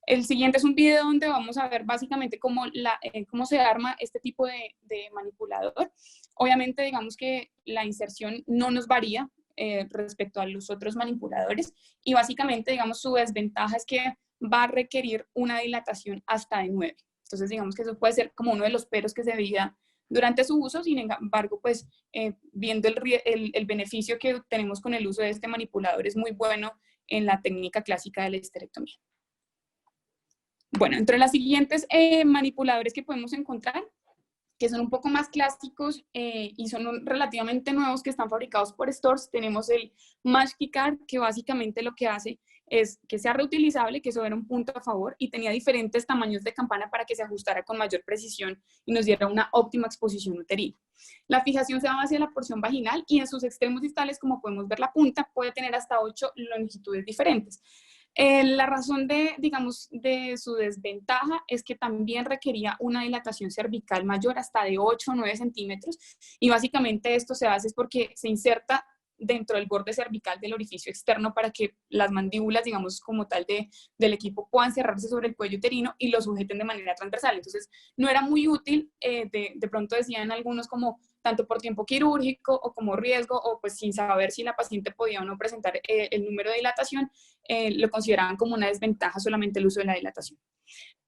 El siguiente es un video donde vamos a ver básicamente cómo se arma este tipo de manipulador. Obviamente, digamos que la inserción no nos varía respecto a los otros manipuladores y básicamente, digamos, su desventaja es que va a requerir una dilatación hasta de 9. Entonces, digamos que eso puede ser como uno de los peros que se veía durante su uso. Sin embargo, pues, viendo el beneficio que tenemos con el uso de este manipulador es muy bueno en la técnica clásica de la histerectomía. Bueno, entre los siguientes manipuladores que podemos encontrar, que son un poco más clásicos y son relativamente nuevos, que están fabricados por Storz, tenemos el MashKeyCard, que básicamente lo que hace es que sea reutilizable, que eso era un punto a favor, y tenía diferentes tamaños de campana para que se ajustara con mayor precisión y nos diera una óptima exposición uterina. La fijación se va hacia la porción vaginal y en sus extremos distales, como podemos ver la punta, puede tener hasta 8 longitudes diferentes. La razón de su desventaja es que también requería una dilatación cervical mayor hasta de 8 o 9 centímetros y básicamente esto se hace porque se inserta dentro del borde cervical del orificio externo para que las mandíbulas, digamos, como tal del equipo puedan cerrarse sobre el cuello uterino y lo sujeten de manera transversal. Entonces, no era muy útil, de pronto decían algunos como tanto por tiempo quirúrgico o como riesgo o pues sin saber si la paciente podía o no presentar el número de dilatación, lo consideraban como una desventaja solamente el uso de la dilatación.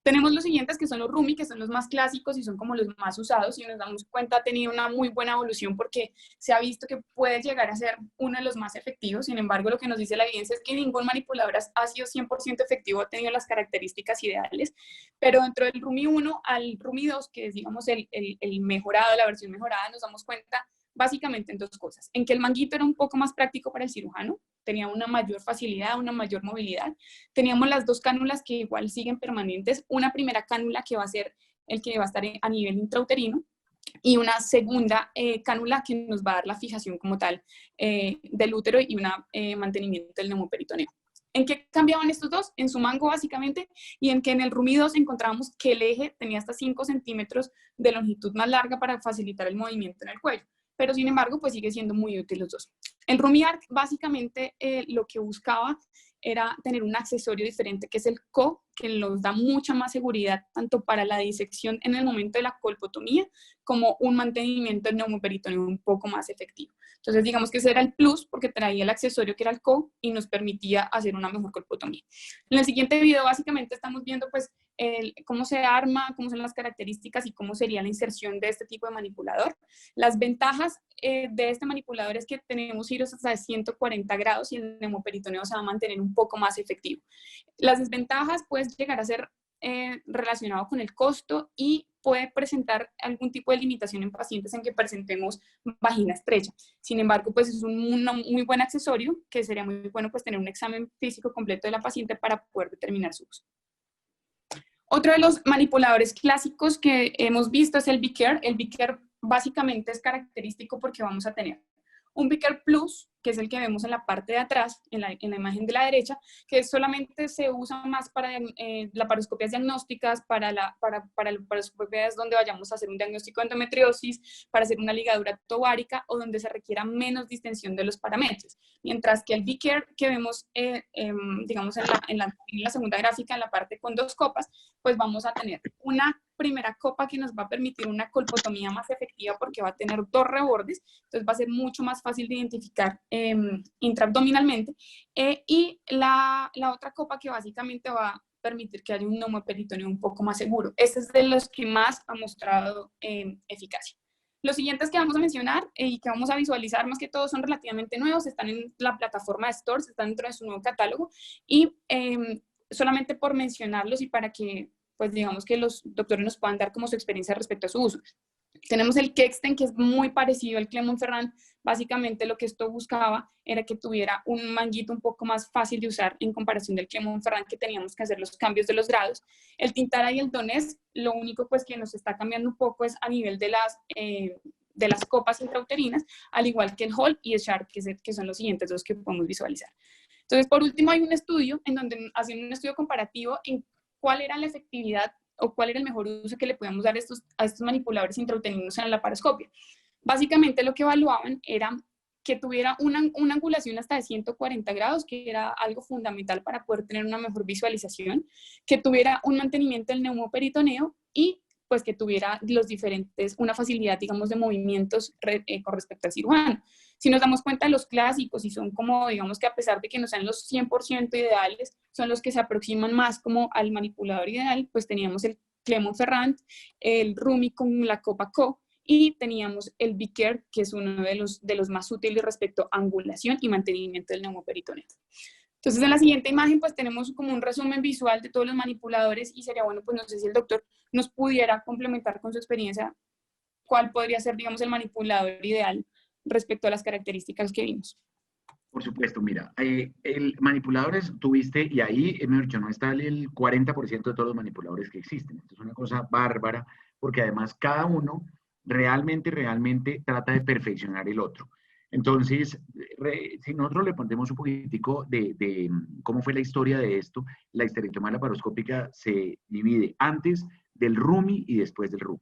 Tenemos los siguientes que son los Rumi, que son los más clásicos y son como los más usados y nos damos cuenta ha tenido una muy buena evolución porque se ha visto que puede llegar a ser uno de los más efectivos. Sin embargo, lo que nos dice la evidencia es que ningún manipulador ha sido 100% efectivo, ha tenido las características ideales, pero dentro del Rumi 1 al Rumi 2, que es digamos el mejorado, la versión mejorada, nos damos cuenta básicamente en dos cosas, en que el manguito era un poco más práctico para el cirujano, tenía una mayor facilidad, una mayor movilidad. Teníamos las dos cánulas que igual siguen permanentes, una primera cánula que va a ser el que va a estar a nivel intrauterino y una segunda cánula que nos va a dar la fijación como tal del útero y un mantenimiento del neumoperitoneo. ¿En qué cambiaban estos dos? En su mango básicamente, y en que en el Rumi 2 encontrábamos que el eje tenía hasta 5 centímetros de longitud más larga para facilitar el movimiento en el cuello. Pero sin embargo, pues sigue siendo muy útil los dos. El Rumi Arc básicamente lo que buscaba era tener un accesorio diferente, que es el CO, que nos da mucha más seguridad tanto para la disección en el momento de la colpotomía como un mantenimiento del neumoperitoneo un poco más efectivo. Entonces, digamos que ese era el plus porque traía el accesorio que era el CO y nos permitía hacer una mejor colpotomía. En el siguiente video, básicamente, estamos viendo pues cómo se arma, cómo son las características y cómo sería la inserción de este tipo de manipulador. Las ventajas de este manipulador es que tenemos giros hasta de 140 grados y el neumoperitoneo se va a mantener un poco más efectivo. Las desventajas pueden llegar a ser relacionado con el costo y puede presentar algún tipo de limitación en pacientes en que presentemos vagina estrecha. Sin embargo, pues es un muy buen accesorio que sería muy bueno pues tener un examen físico completo de la paciente para poder determinar su uso. Otro de los manipuladores clásicos que hemos visto es el Biker. El Biker básicamente es característico porque vamos a tener un Biker Plus, que es el que vemos en la parte de atrás, en la imagen de la derecha, que solamente se usa más para laparoscopias diagnósticas, para laparoscopias donde vayamos a hacer un diagnóstico de endometriosis, para hacer una ligadura továrica o donde se requiera menos distensión de los paramétros. Mientras que el Biker que vemos, digamos, en la segunda gráfica, en la parte con dos copas, pues vamos a tener una primera copa que nos va a permitir una colpotomía más efectiva porque va a tener dos rebordes, entonces va a ser mucho más fácil de identificar intraabdominalmente, y la otra copa que básicamente va a permitir que haya un neumoperitoneo un poco más seguro. Este es de los que más ha mostrado eficacia. Los siguientes que vamos a mencionar y que vamos a visualizar más que todo son relativamente nuevos, están en la plataforma de Stores, están dentro de su nuevo catálogo y solamente por mencionarlos y para que pues digamos que los doctores nos puedan dar como su experiencia respecto a su uso. Tenemos el Kexten, que es muy parecido al Clermont-Ferrand. Básicamente lo que esto buscaba era que tuviera un manguito un poco más fácil de usar en comparación del Clermont-Ferrand, que teníamos que hacer los cambios de los grados. El Tintara y el Donés, lo único pues que nos está cambiando un poco es a nivel de las copas intrauterinas, al igual que el Hall y el Sharp, que son los siguientes dos que podemos visualizar. Entonces, por último, hay un estudio en donde hacen un estudio comparativo en cuál era la efectividad o cuál era el mejor uso que le podíamos dar a estos manipuladores intrauterinos en la laparoscopia. Básicamente lo que evaluaban era que tuviera una angulación hasta de 140 grados, que era algo fundamental para poder tener una mejor visualización, que tuviera un mantenimiento del neumoperitoneo y pues que tuviera una facilidad, digamos, de movimientos con respecto al cirujano. Si nos damos cuenta de los clásicos y son como, digamos que a pesar de que no sean los 100% ideales, son los que se aproximan más como al manipulador ideal, pues teníamos el Clermont-Ferrand, el Rumi con la copa CO y teníamos el Biker, que es uno de los más útiles respecto a angulación y mantenimiento del neumoperitoneo. Entonces, en la siguiente imagen, pues tenemos como un resumen visual de todos los manipuladores y sería bueno, pues no sé si el doctor nos pudiera complementar con su experiencia cuál podría ser, digamos, el manipulador ideal respecto a las características que vimos. Por supuesto, mira, el manipuladores tuviste, y ahí, mejor dicho, no está el 40% de todos los manipuladores que existen. Esto es una cosa bárbara, porque además cada uno realmente trata de perfeccionar el otro. Entonces, si nosotros le ponemos un poquitico de cómo fue la historia de esto, la histerectomía laparoscópica se divide antes del Rumi y después del Rumi.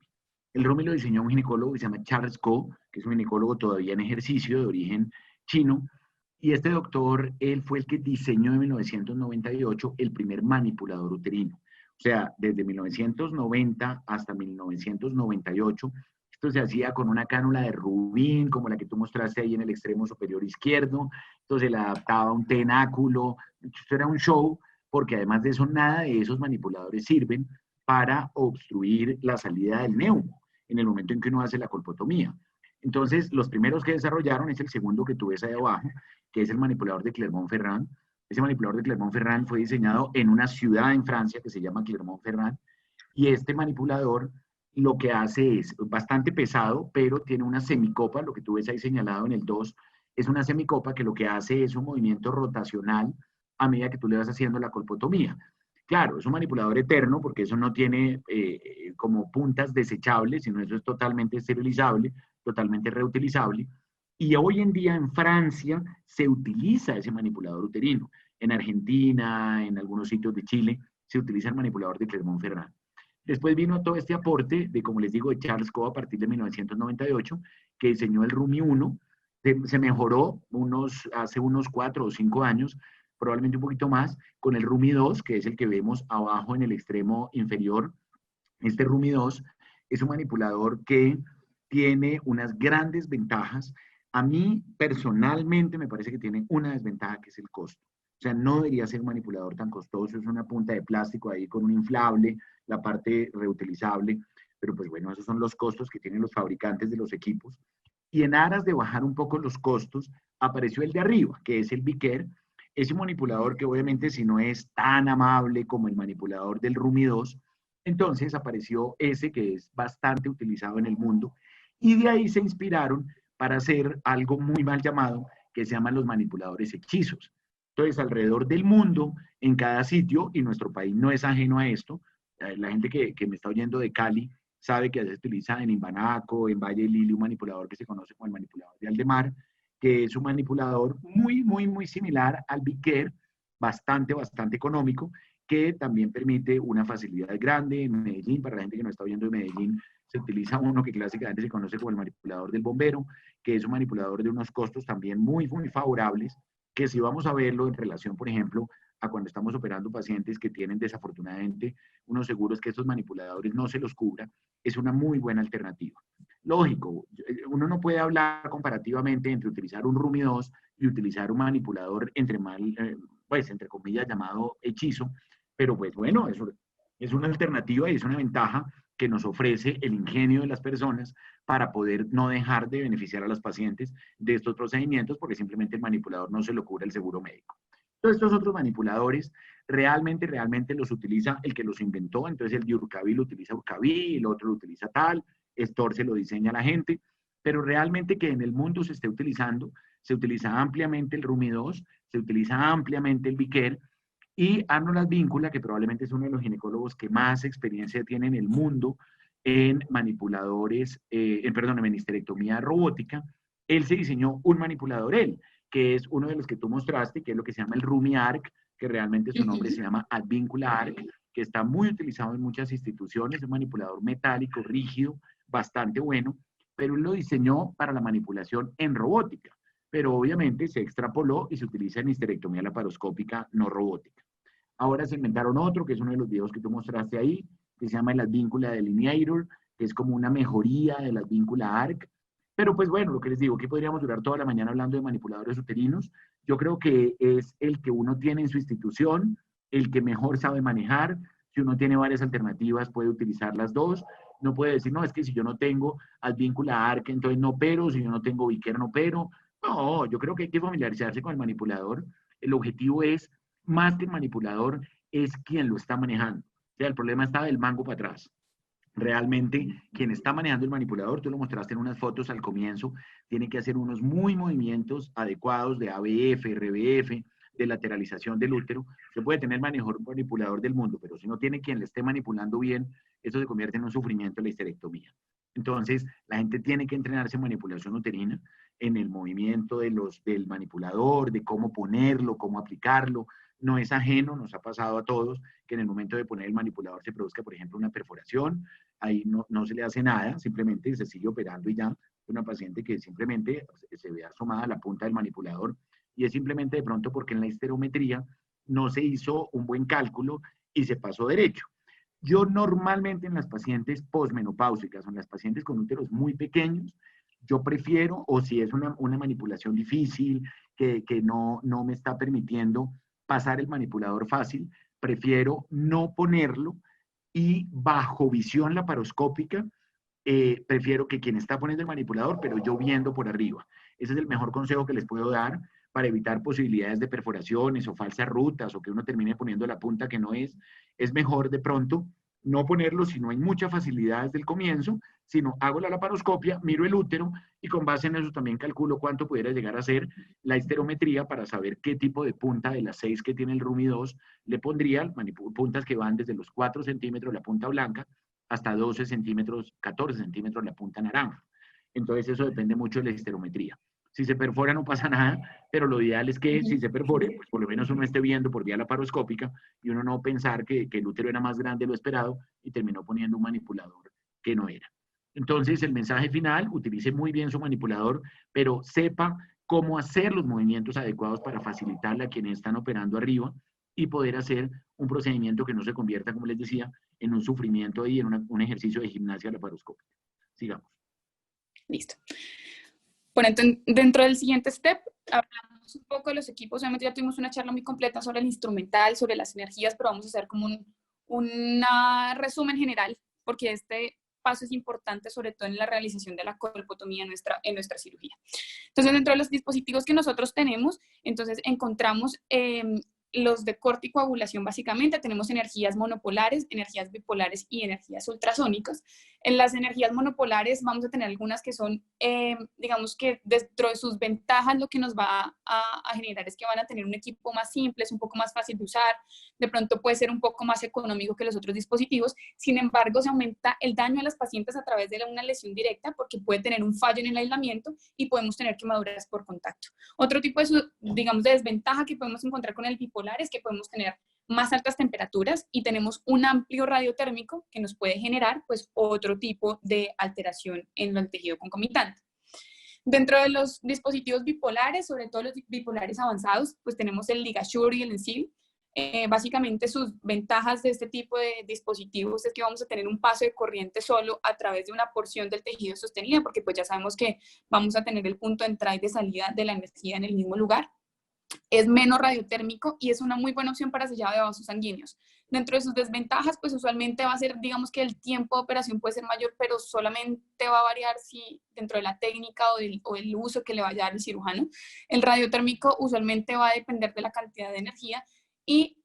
El Rumi lo diseñó un ginecólogo que se llama Charles Ko, que es un ginecólogo todavía en ejercicio de origen chino, y este doctor, él fue el que diseñó en 1998 el primer manipulador uterino. O sea, desde 1990 hasta 1998, esto se hacía con una cánula de rubín, como la que tú mostraste ahí en el extremo superior izquierdo. Entonces le adaptaba un tenáculo. Esto era un show, porque además de eso, nada de esos manipuladores sirven para obstruir la salida del neumo en el momento en que uno hace la colpotomía. Entonces, los primeros que desarrollaron es el segundo que tú ves ahí abajo, que es el manipulador de Clermont-Ferrand. Ese manipulador de Clermont-Ferrand fue diseñado en una ciudad en Francia que se llama Clermont-Ferrand, y este manipulador lo que hace es bastante pesado, pero tiene una semicopa, lo que tú ves ahí señalado en el 2, es una semicopa que lo que hace es un movimiento rotacional a medida que tú le vas haciendo la colpotomía. Claro, es un manipulador eterno porque eso no tiene como puntas desechables, sino eso es totalmente esterilizable, totalmente reutilizable. Y hoy en día en Francia se utiliza ese manipulador uterino. en Argentina, en algunos sitios de Chile, se utiliza el manipulador de Clermont-Ferrand. Después vino todo este aporte de, como les digo, de Charles Koch a partir de 1998, que diseñó el Rumi 1. Se mejoró hace unos 4 o 5 años, probablemente un poquito más, con el Rumi 2, que es el que vemos abajo en el extremo inferior. Este Rumi 2 es un manipulador que tiene unas grandes ventajas. A mí personalmente me parece que tiene una desventaja, que es el costo. O sea, no debería ser un manipulador tan costoso, es una punta de plástico ahí con un inflable, la parte reutilizable, pero pues bueno, esos son los costos que tienen los fabricantes de los equipos. Y en aras de bajar un poco los costos, apareció el de arriba, que es el Vickers. Es un manipulador que obviamente si no es tan amable como el manipulador del Rumi 2, entonces apareció ese que es bastante utilizado en el mundo, y de ahí se inspiraron para hacer algo muy mal llamado, que se llaman los manipuladores hechizos. Entonces, alrededor del mundo, en cada sitio, y nuestro país no es ajeno a esto, la gente que me está oyendo de Cali sabe que se utiliza en Imbanaco, en Valle Lili, un manipulador que se conoce como el manipulador de Aldemar, que es un manipulador muy similar al Vickers, bastante económico, que también permite una facilidad grande. En Medellín, para la gente que no está oyendo de Medellín, se utiliza uno que clásicamente se conoce como el manipulador del bombero, que es un manipulador de unos costos también muy favorables, que si vamos a verlo en relación, por ejemplo, a cuando estamos operando pacientes que tienen desafortunadamente unos seguros que estos manipuladores no se los cubran, es una muy buena alternativa. Lógico, uno no puede hablar comparativamente entre utilizar un Rumi 2 y utilizar un manipulador entre comillas, llamado hechizo, pero pues bueno, eso es una alternativa y es una ventaja que nos ofrece el ingenio de las personas para poder no dejar de beneficiar a los pacientes de estos procedimientos, porque simplemente el manipulador no se lo cubre el seguro médico. Todos estos otros manipuladores realmente los utiliza el que los inventó. Entonces el de Urcaví lo utiliza Urcaví, el otro lo utiliza tal, Stor se lo diseña la gente, pero realmente que en el mundo se esté utilizando, se utiliza ampliamente el Rumi 2, se utiliza ampliamente el Vickers, y Arnold Advíncula, que probablemente es uno de los ginecólogos que más experiencia tiene en el mundo en manipuladores, en histerectomía robótica, él se diseñó un manipulador, que es uno de los que tú mostraste, que es lo que se llama el Rumi Arc, que realmente su nombre se llama Advíncula Arc, que está muy utilizado en muchas instituciones, es un manipulador metálico, rígido, bastante bueno, pero él lo diseñó para la manipulación en robótica, pero obviamente se extrapoló y se utiliza en histerectomía laparoscópica no robótica. Ahora se inventaron otro, que es uno de los videos que tú mostraste ahí, que se llama el Advíncula Delineator, que es como una mejoría del Advíncula Arc. Pero pues bueno, lo que les digo, que podríamos durar toda la mañana hablando de manipuladores uterinos. Yo creo que es el que uno tiene en su institución, el que mejor sabe manejar. Si uno tiene varias alternativas, puede utilizar las dos. No puede decir, no, es que si yo no tengo Advíncula Arc, entonces no opero, si yo no tengo Vickers, no opero. No, yo creo que hay que familiarizarse con el manipulador. El objetivo es, más que el manipulador, es quien lo está manejando. O sea, el problema está del mango para atrás. Realmente, quien está manejando el manipulador, tú lo mostraste en unas fotos al comienzo, tiene que hacer unos movimientos adecuados de ABF, RBF, de lateralización del útero. Se puede tener el mejor manipulador del mundo, pero si no tiene quien le esté manipulando bien, eso se convierte en un sufrimiento la histerectomía. Entonces, la gente tiene que entrenarse en manipulación uterina, en el movimiento del manipulador, de cómo ponerlo, cómo aplicarlo. No es ajeno, nos ha pasado a todos, que en el momento de poner el manipulador se produzca, por ejemplo, una perforación. Ahí no se le hace nada, simplemente se sigue operando y ya. Una paciente que simplemente se ve asomada la punta del manipulador, y es simplemente de pronto porque en la histerometría no se hizo un buen cálculo y se pasó derecho. Yo normalmente en las pacientes posmenopáusicas o en las pacientes con úteros muy pequeños, yo prefiero, o si es una manipulación difícil que no me está permitiendo pasar el manipulador fácil, prefiero no ponerlo, y bajo visión laparoscópica, prefiero que quien está poniendo el manipulador, pero yo viendo por arriba. Ese es el mejor consejo que les puedo dar para evitar posibilidades de perforaciones o falsas rutas, o que uno termine poniendo la punta que no es. Es mejor de pronto no ponerlo si no hay mucha facilidad desde el comienzo, sino hago la laparoscopia, miro el útero y con base en eso también calculo cuánto pudiera llegar a ser la histerometría para saber qué tipo de punta de las 6 que tiene el Rumi 2 le pondría, puntas que van desde los 4 centímetros la punta blanca hasta 12 centímetros, 14 centímetros la punta naranja. Entonces eso depende mucho de la histerometría. Si se perfora no pasa nada, pero lo ideal es que si se perfore, pues por lo menos uno esté viendo por vía laparoscópica y uno no pensar que el útero era más grande de lo esperado y terminó poniendo un manipulador que no era. Entonces, el mensaje final, utilice muy bien su manipulador, pero sepa cómo hacer los movimientos adecuados para facilitarle a quienes están operando arriba y poder hacer un procedimiento que no se convierta, como les decía, en un sufrimiento y en un ejercicio de gimnasia laparoscópica. Sigamos. Listo. Bueno, dentro del siguiente step, hablamos un poco de los equipos. Obviamente ya tuvimos una charla muy completa sobre el instrumental, sobre las energías, pero vamos a hacer como un resumen general, porque este paso es importante, sobre todo en la realización de la colpotomía en nuestra cirugía. Entonces, dentro de los dispositivos que nosotros tenemos, entonces encontramos los de corte y coagulación. Básicamente tenemos energías monopolares, energías bipolares y energías ultrasónicas. En las energías monopolares vamos a tener algunas que son, digamos que dentro de sus ventajas, lo que nos va a generar es que van a tener un equipo más simple, es un poco más fácil de usar, de pronto puede ser un poco más económico que los otros dispositivos. Sin embargo, se aumenta el daño a las pacientes a través de una lesión directa, porque puede tener un fallo en el aislamiento y podemos tener quemaduras por contacto. Otro tipo de, digamos, de desventaja que podemos encontrar con el bipolar es que podemos tener más altas temperaturas y tenemos un amplio radio térmico que nos puede generar pues otro tipo de alteración en el tejido concomitante. Dentro de los dispositivos bipolares, sobre todo los bipolares avanzados, pues tenemos el LigaSure y el Ensil. Básicamente sus ventajas de este tipo de dispositivos es que vamos a tener un paso de corriente solo a través de una porción del tejido sostenida, porque pues ya sabemos que vamos a tener el punto de entrada y de salida de la energía en el mismo lugar. Es menos radiotérmico y es una muy buena opción para sellado de vasos sanguíneos. Dentro de sus desventajas, pues usualmente va a ser, digamos que el tiempo de operación puede ser mayor, pero solamente va a variar si dentro de la técnica o el uso que le vaya a dar el cirujano. El radiotérmico usualmente va a depender de la cantidad de energía y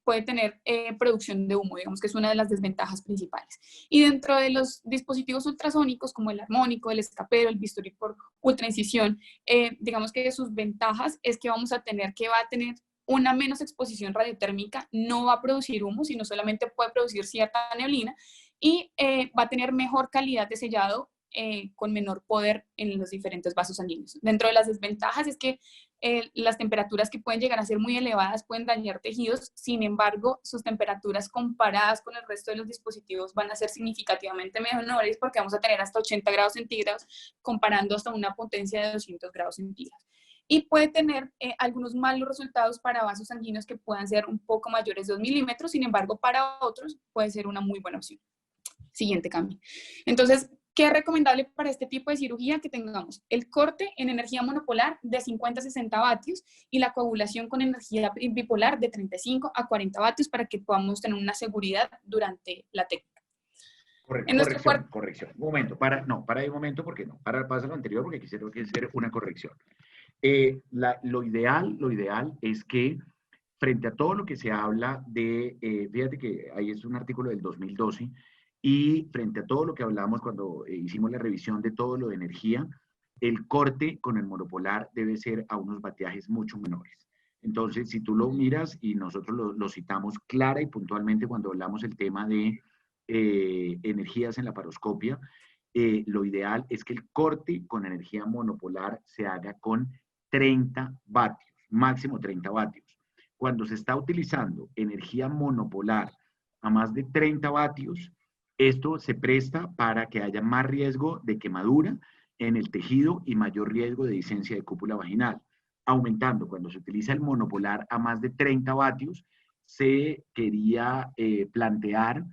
puede tener producción de humo, digamos que es una de las desventajas principales. Y dentro de los dispositivos ultrasónicos, como el armónico, el escapero, el bisturí por ultraincisión, digamos que sus ventajas es que vamos a tener que va a tener una menos exposición radiotérmica, no va a producir humo, sino solamente puede producir cierta neblina y va a tener mejor calidad de sellado con menor poder en los diferentes vasos sanguíneos. Dentro de las desventajas es que las temperaturas que pueden llegar a ser muy elevadas pueden dañar tejidos, sin embargo, sus temperaturas comparadas con el resto de los dispositivos van a ser significativamente menores porque vamos a tener hasta 80 grados centígrados, comparando hasta una potencia de 200 grados centígrados. Y puede tener algunos malos resultados para vasos sanguíneos que puedan ser un poco mayores de 2 milímetros, sin embargo, para otros puede ser una muy buena opción. Siguiente cambio. Entonces, ¿qué es recomendable para este tipo de cirugía? Que tengamos el corte en energía monopolar de 50 a 60 vatios y la coagulación con energía bipolar de 35 a 40 vatios para que podamos tener una seguridad durante la técnica. Corrección. Un momento, para un momento, porque no, pasa lo anterior porque quisiera hacer una corrección. Lo ideal es que frente a todo lo que se habla de, fíjate que ahí es un artículo del 2012, y frente a todo lo que hablamos cuando hicimos la revisión de todo lo de energía, el corte con el monopolar debe ser a unos bateajes mucho menores. Entonces, si tú lo miras, y nosotros lo citamos clara y puntualmente cuando hablamos el tema de energías en la laparoscopia, lo ideal es que el corte con energía monopolar se haga con 30 vatios, máximo 30 vatios. Cuando se está utilizando energía monopolar a más de 30 vatios, esto se presta para que haya más riesgo de quemadura en el tejido y mayor riesgo de discencia de cúpula vaginal. Aumentando, cuando se utiliza el monopolar a más de 30 vatios, se quería plantear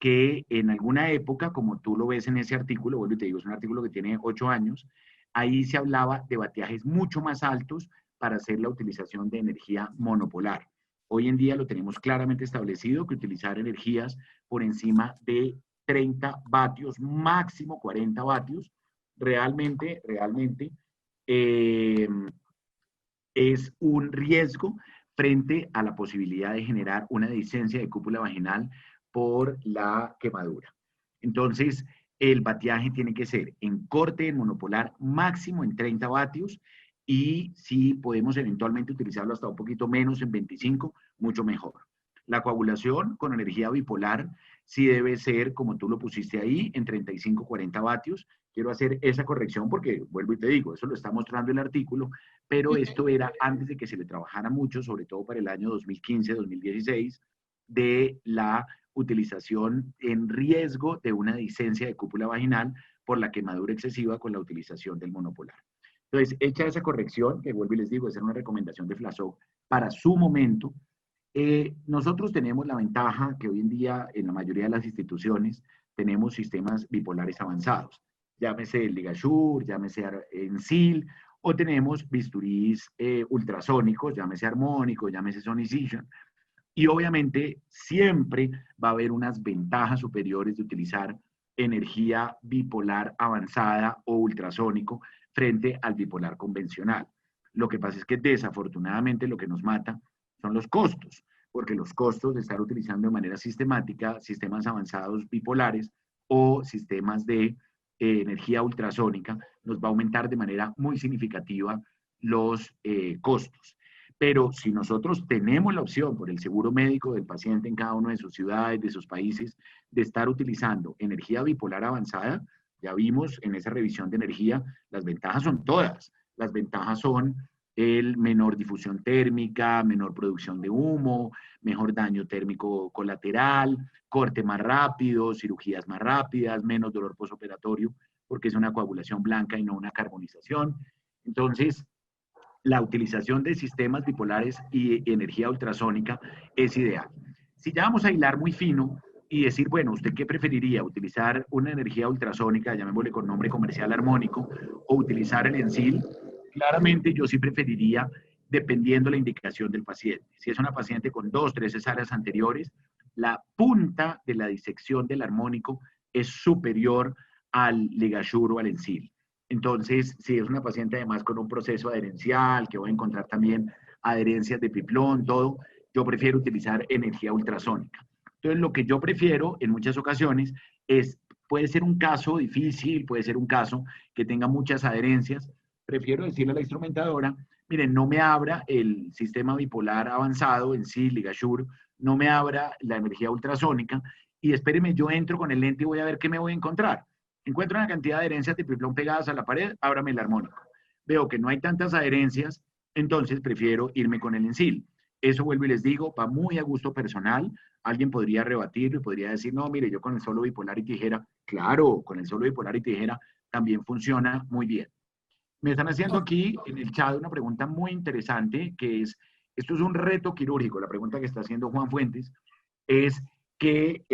que en alguna época, como tú lo ves en ese artículo, vuelvo y te digo, es un artículo que tiene 8 años, ahí se hablaba de bateajes mucho más altos para hacer la utilización de energía monopolar. Hoy en día lo tenemos claramente establecido que utilizar energías por encima de 30 vatios, máximo 40 vatios, realmente es un riesgo frente a la posibilidad de generar una discencia de cúpula vaginal por la quemadura. Entonces, el bateaje tiene que ser en corte, en monopolar, máximo en 30 vatios, y si podemos eventualmente utilizarlo hasta un poquito menos, en 25, mucho mejor. La coagulación con energía bipolar sí debe ser, como tú lo pusiste ahí, en 35-40 vatios. Quiero hacer esa corrección porque, vuelvo y te digo, eso lo está mostrando el artículo, pero esto era antes de que se le trabajara mucho, sobre todo para el año 2015-2016, de la utilización en riesgo de una discencia de cúpula vaginal por la quemadura excesiva con la utilización del monopolar. Entonces, hecha esa corrección, que vuelvo y les digo, esa era una recomendación de Flasoc para su momento, nosotros tenemos la ventaja que hoy en día en la mayoría de las instituciones tenemos sistemas bipolares avanzados, llámese el LigaSure, llámese Ensil, o tenemos bisturís ultrasónicos, llámese armónico, llámese Sonicision, y obviamente siempre va a haber unas ventajas superiores de utilizar energía bipolar avanzada o ultrasónico frente al bipolar convencional. Lo que pasa es que desafortunadamente lo que nos mata son los costos, porque los costos de estar utilizando de manera sistemática sistemas avanzados bipolares o sistemas de energía ultrasónica nos va a aumentar de manera muy significativa los costos. Pero si nosotros tenemos la opción por el seguro médico del paciente en cada una de sus ciudades, de sus países, de estar utilizando energía bipolar avanzada, ya vimos en esa revisión de energía, las ventajas son todas. Las ventajas son el menor difusión térmica, menor producción de humo, mejor daño térmico colateral, corte más rápido, cirugías más rápidas, menos dolor postoperatorio, porque es una coagulación blanca y no una carbonización. Entonces, la utilización de sistemas bipolares y energía ultrasónica es ideal. Si ya vamos a hilar muy fino y decir, bueno, ¿usted qué preferiría? ¿Utilizar una energía ultrasónica, llamémosle con nombre comercial armónico, o utilizar el Ensil? Claramente yo sí preferiría, dependiendo la indicación del paciente. Si es una paciente con 2, 3 cesáreas anteriores, la punta de la disección del armónico es superior al LigaSure o al Ensil. Entonces, si es una paciente además con un proceso adherencial, que voy a encontrar también adherencias de piplón, todo, yo prefiero utilizar energía ultrasónica. Entonces, lo que yo prefiero en muchas ocasiones es, puede ser un caso difícil, puede ser un caso que tenga muchas adherencias, prefiero decirle a la instrumentadora, miren, no me abra el sistema bipolar avanzado en sí, LigaSure, no me abra la energía ultrasónica y espéreme, yo entro con el lente y voy a ver qué me voy a encontrar. Encuentro una cantidad de adherencias de piplón pegadas a la pared, ábrame el armónico. Veo que no hay tantas adherencias, entonces prefiero irme con el Ensil. Eso vuelvo y les digo, va muy a gusto personal. Alguien podría rebatirlo y podría decir, no, mire, yo con el solo bipolar y tijera, claro, con el solo bipolar y tijera también funciona muy bien. Me están haciendo aquí en el chat una pregunta muy interesante, que es, esto es un reto quirúrgico, la pregunta que está haciendo Juan Fuentes es que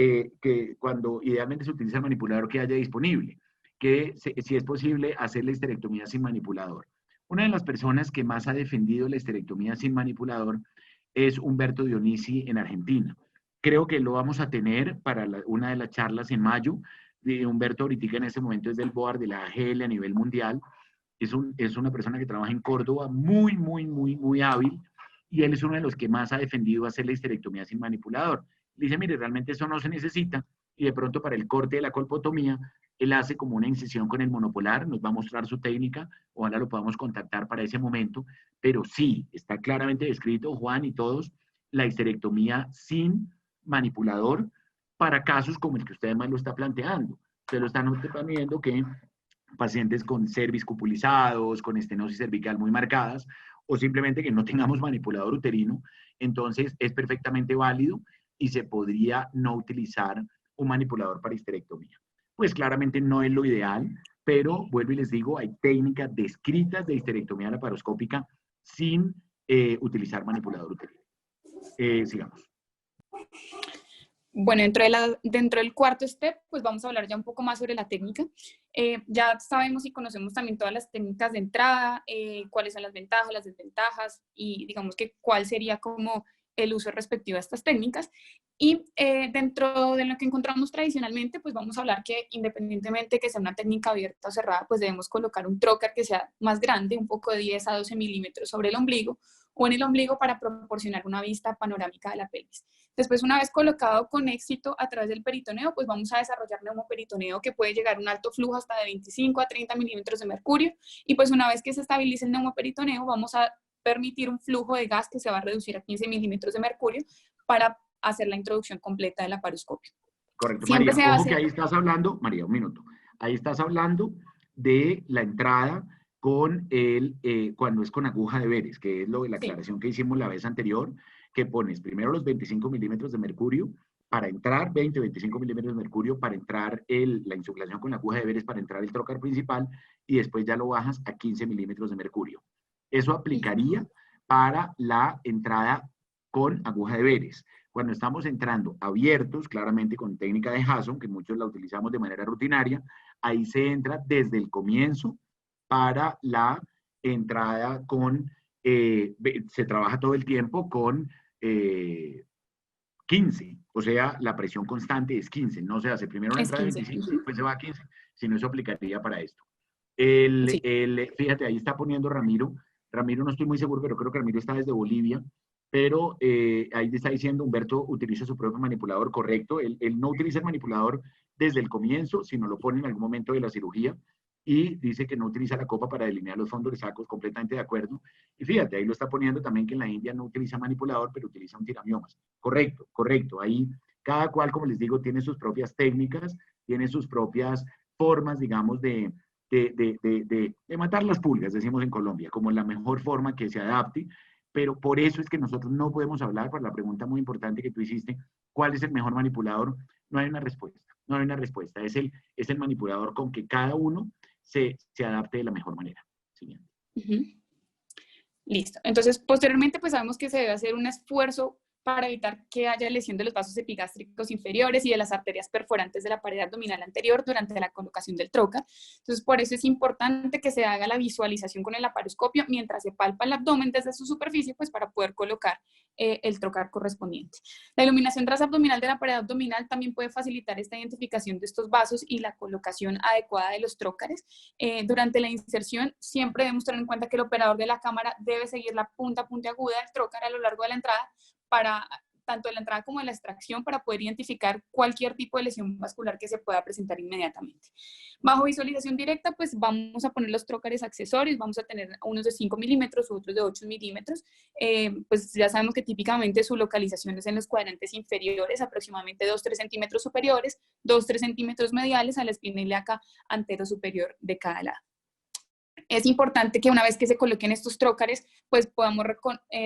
cuando idealmente se utiliza el manipulador que haya disponible, que si es posible hacer la histerectomía sin manipulador. Una de las personas que más ha defendido la histerectomía sin manipulador es Humberto Dionisi en Argentina. Creo que lo vamos a tener para una de las charlas en mayo. Humberto ahorita en este momento es del board de la AGL a nivel mundial. Es una persona que trabaja en Córdoba, muy hábil, y él es uno de los que más ha defendido hacer la histerectomía sin manipulador. Le dice, mire, realmente eso no se necesita, y de pronto para el corte de la colpotomía, él hace como una incisión con el monopolar, nos va a mostrar su técnica, ojalá lo podamos contactar para ese momento, pero sí, está claramente descrito, Juan y todos, la histerectomía sin manipulador para casos como el que usted además lo está planteando. Ustedes lo están viendo que pacientes con cervix cupulizados, con estenosis cervical muy marcadas, o simplemente que no tengamos manipulador uterino, entonces es perfectamente válido y se podría no utilizar un manipulador para histerectomía. Pues claramente no es lo ideal, pero vuelvo y les digo, hay técnicas descritas de histerectomía laparoscópica sin utilizar manipulador uterino. Sigamos. Bueno, dentro del cuarto step, pues vamos a hablar ya un poco más sobre la técnica. Ya sabemos y conocemos también todas las técnicas de entrada, cuáles son las ventajas, las desventajas y digamos que cuál sería como el uso respectivo de estas técnicas. Y dentro de lo que encontramos tradicionalmente, pues vamos a hablar que independientemente que sea una técnica abierta o cerrada, pues debemos colocar un trocar que sea más grande, un poco de 10 a 12 milímetros sobre el ombligo o en el ombligo para proporcionar una vista panorámica de la pelvis. Después, una vez colocado con éxito a través del peritoneo, pues vamos a desarrollar neumoperitoneo que puede llegar a un alto flujo hasta de 25 a 30 milímetros de mercurio. Y pues una vez que se estabilice el neumoperitoneo, vamos a permitir un flujo de gas que se va a reducir a 15 milímetros de mercurio para hacer la introducción completa de la laparoscopia. Correcto, Siempre María. se Ojo hace... que ahí estás hablando, María, un minuto. Ahí estás hablando de la entrada con cuando es con aguja de Beres, que es la Sí. aclaración que hicimos la vez anterior, que pones primero los 25 milímetros de mercurio para entrar, 25 milímetros de mercurio para entrar la insuflación con la aguja de Beres para entrar el trocar principal, y después ya lo bajas a 15 milímetros de mercurio. Eso aplicaría para la entrada con aguja de Beres. Cuando estamos entrando abiertos, claramente con técnica de Hasson, que muchos la utilizamos de manera rutinaria, ahí se entra desde el comienzo para la entrada con, se trabaja todo el tiempo con 15, o sea, la presión constante es 15, no se hace primero la Es entrada de 15. 25 y después se va a 15, sino eso aplicaría para esto. Sí. Fíjate, ahí está poniendo Ramiro. Ramiro no estoy muy seguro, pero creo que Ramiro está desde Bolivia. Pero ahí está diciendo Humberto utiliza su propio manipulador, correcto. Él no utiliza el manipulador desde el comienzo, sino lo pone en algún momento de la cirugía. Y dice que no utiliza la copa para delinear los fondos de sacos, completamente de acuerdo. Y fíjate, ahí lo está poniendo también que en la India no utiliza manipulador, pero utiliza un tiramiomas. Correcto, correcto. Ahí cada cual, como les digo, tiene sus propias técnicas, tiene sus propias formas, digamos, de matar las pulgas, decimos en Colombia, como la mejor forma que se adapte, pero por eso es que nosotros no podemos hablar, por la pregunta muy importante que tú hiciste, ¿cuál es el mejor manipulador? No hay una respuesta, no hay una respuesta, es el manipulador con que cada uno se adapte de la mejor manera. Siguiente. Listo. Entonces, posteriormente, pues sabemos que se debe hacer un esfuerzo para evitar que haya lesión de los vasos epigástricos inferiores y de las arterias perforantes de la pared abdominal anterior durante la colocación del trocar. Entonces, por eso es importante que se haga la visualización con el laparoscopio mientras se palpa el abdomen desde su superficie, pues para poder colocar el trocar correspondiente. La iluminación transabdominal de la pared abdominal también puede facilitar esta identificación de estos vasos y la colocación adecuada de los trócares. Durante la inserción, siempre debemos tener en cuenta que el operador de la cámara debe seguir la punta puntiaguda del trócar a lo largo de la entrada, para tanto de la entrada como de la extracción, para poder identificar cualquier tipo de lesión vascular que se pueda presentar inmediatamente. Bajo visualización directa, pues vamos a poner los trócares accesorios, vamos a tener unos de 5 milímetros, otros de 8 milímetros, pues ya sabemos que típicamente su localización es en los cuadrantes inferiores, aproximadamente 2-3 centímetros superiores, 2-3 centímetros mediales a la espina ilíaca antero superior de cada lado. Es importante que una vez que se coloquen estos trócares, pues podamos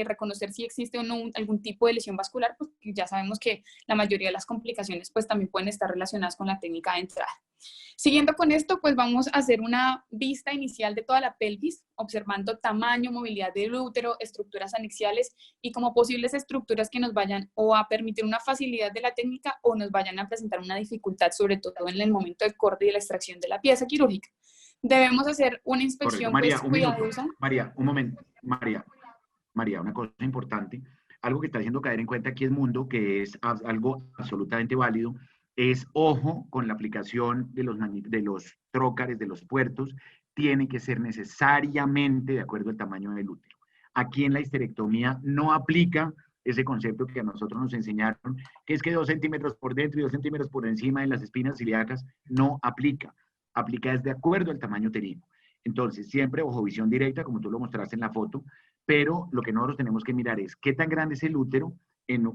reconocer si existe o no algún tipo de lesión vascular, porque ya sabemos que la mayoría de las complicaciones pues también pueden estar relacionadas con la técnica de entrada. Siguiendo con esto, pues vamos a hacer una vista inicial de toda la pelvis, observando tamaño, movilidad del útero, estructuras anexiales y como posibles estructuras que nos vayan o a permitir una facilidad de la técnica o nos vayan a presentar una dificultad, sobre todo en el momento del corte y la extracción de la pieza quirúrgica. Debemos hacer una inspección. Correcto. María, pues, un cuidadosa. minuto. María, un momento. María, una cosa importante, algo que está haciendo caer en cuenta aquí el mundo, que es algo absolutamente válido, es ojo con la aplicación de los trócares, de los puertos, tiene que ser necesariamente de acuerdo al tamaño del útero. Aquí en la histerectomía no aplica ese concepto que a nosotros nos enseñaron, que es que 2 centímetros por dentro y 2 centímetros por encima de las espinas ilíacas, no aplica. Aplica es de acuerdo al tamaño uterino. Entonces, siempre ojo, visión directa, como tú lo mostraste en la foto, pero lo que nosotros tenemos que mirar es qué tan grande es el útero,